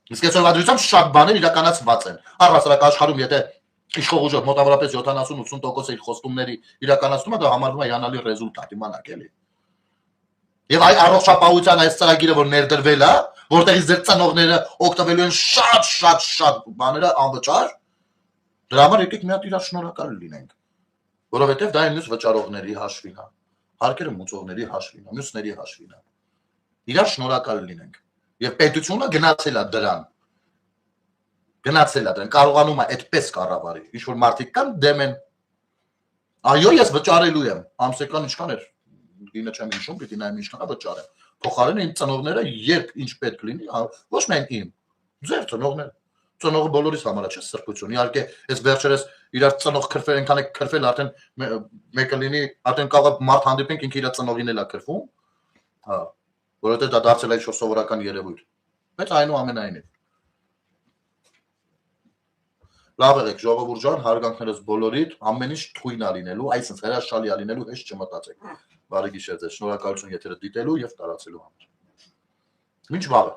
Իսկ այսօր վադրությամբ շատ բաներ իրականացված են։ Առհասարակ աշխարհում եթե իշխող ուժը մոտավորապես 70-80% իր խոստումների իրականացնում է, դա համարվում է հիանալի ռեզուլտատ, իմանաք էլի։ Եվ այ առողջապահության այս ծրագիրը, որ ներդրվել է, որտեղից ձեր ծնողները օգտվելու են շատ բաները անվճար, դրա համար եկեք մի հատ իրար շնորհակալ լինենք, որովհետև դա մյուս վճարողների հաշվին է, հարկերը մուծողների հաշվին է, մյուսների հաշվին է։ Իրար շնորհակալ լինենք։ Եվ պետությունը գնացել է դրան, կարողանում է այդպես կառավարի, ինչ որ մարդիկ կան դեմ են։ Այո, ես վճարելու եմ, ամսական ինչքան էր, գինը չեմ հիշում, պիտի նայեմ ինչքան է վճարեմ։ Փոխարենը իմ ծնողները երբ ինչ պետք լինի, ոչ միայն իմ, ձեր ծնողները։ Ծնողը բոլորիս համար է, չէ՞ սրբություն։ Իհարկե, այս վերջերս իրար ծնող քրֆել, այնքան է քրֆել, արդեն մեկը լինի, արդեն կարող մարդ հանդիպենք, ինքը իր ծնողին էլ է քրվում։ Հա, որովհետև դա դարձել է ինչ-որ սովորական երևույթ։ Բայց այնուամենայնիվ։ Լավ եղեք, ժողովուրդ ջան, հարգանքներս բոլորիդ, ամեն ինչ թույն է լինելու, այսինքն հրաշալի է լինելու, հեշտ չմտածեք։ Բարի գիշեր ձեզ, շնորհակալություն եթերը դիտելու եւ տարածելու համար։ Մինչ վաղը։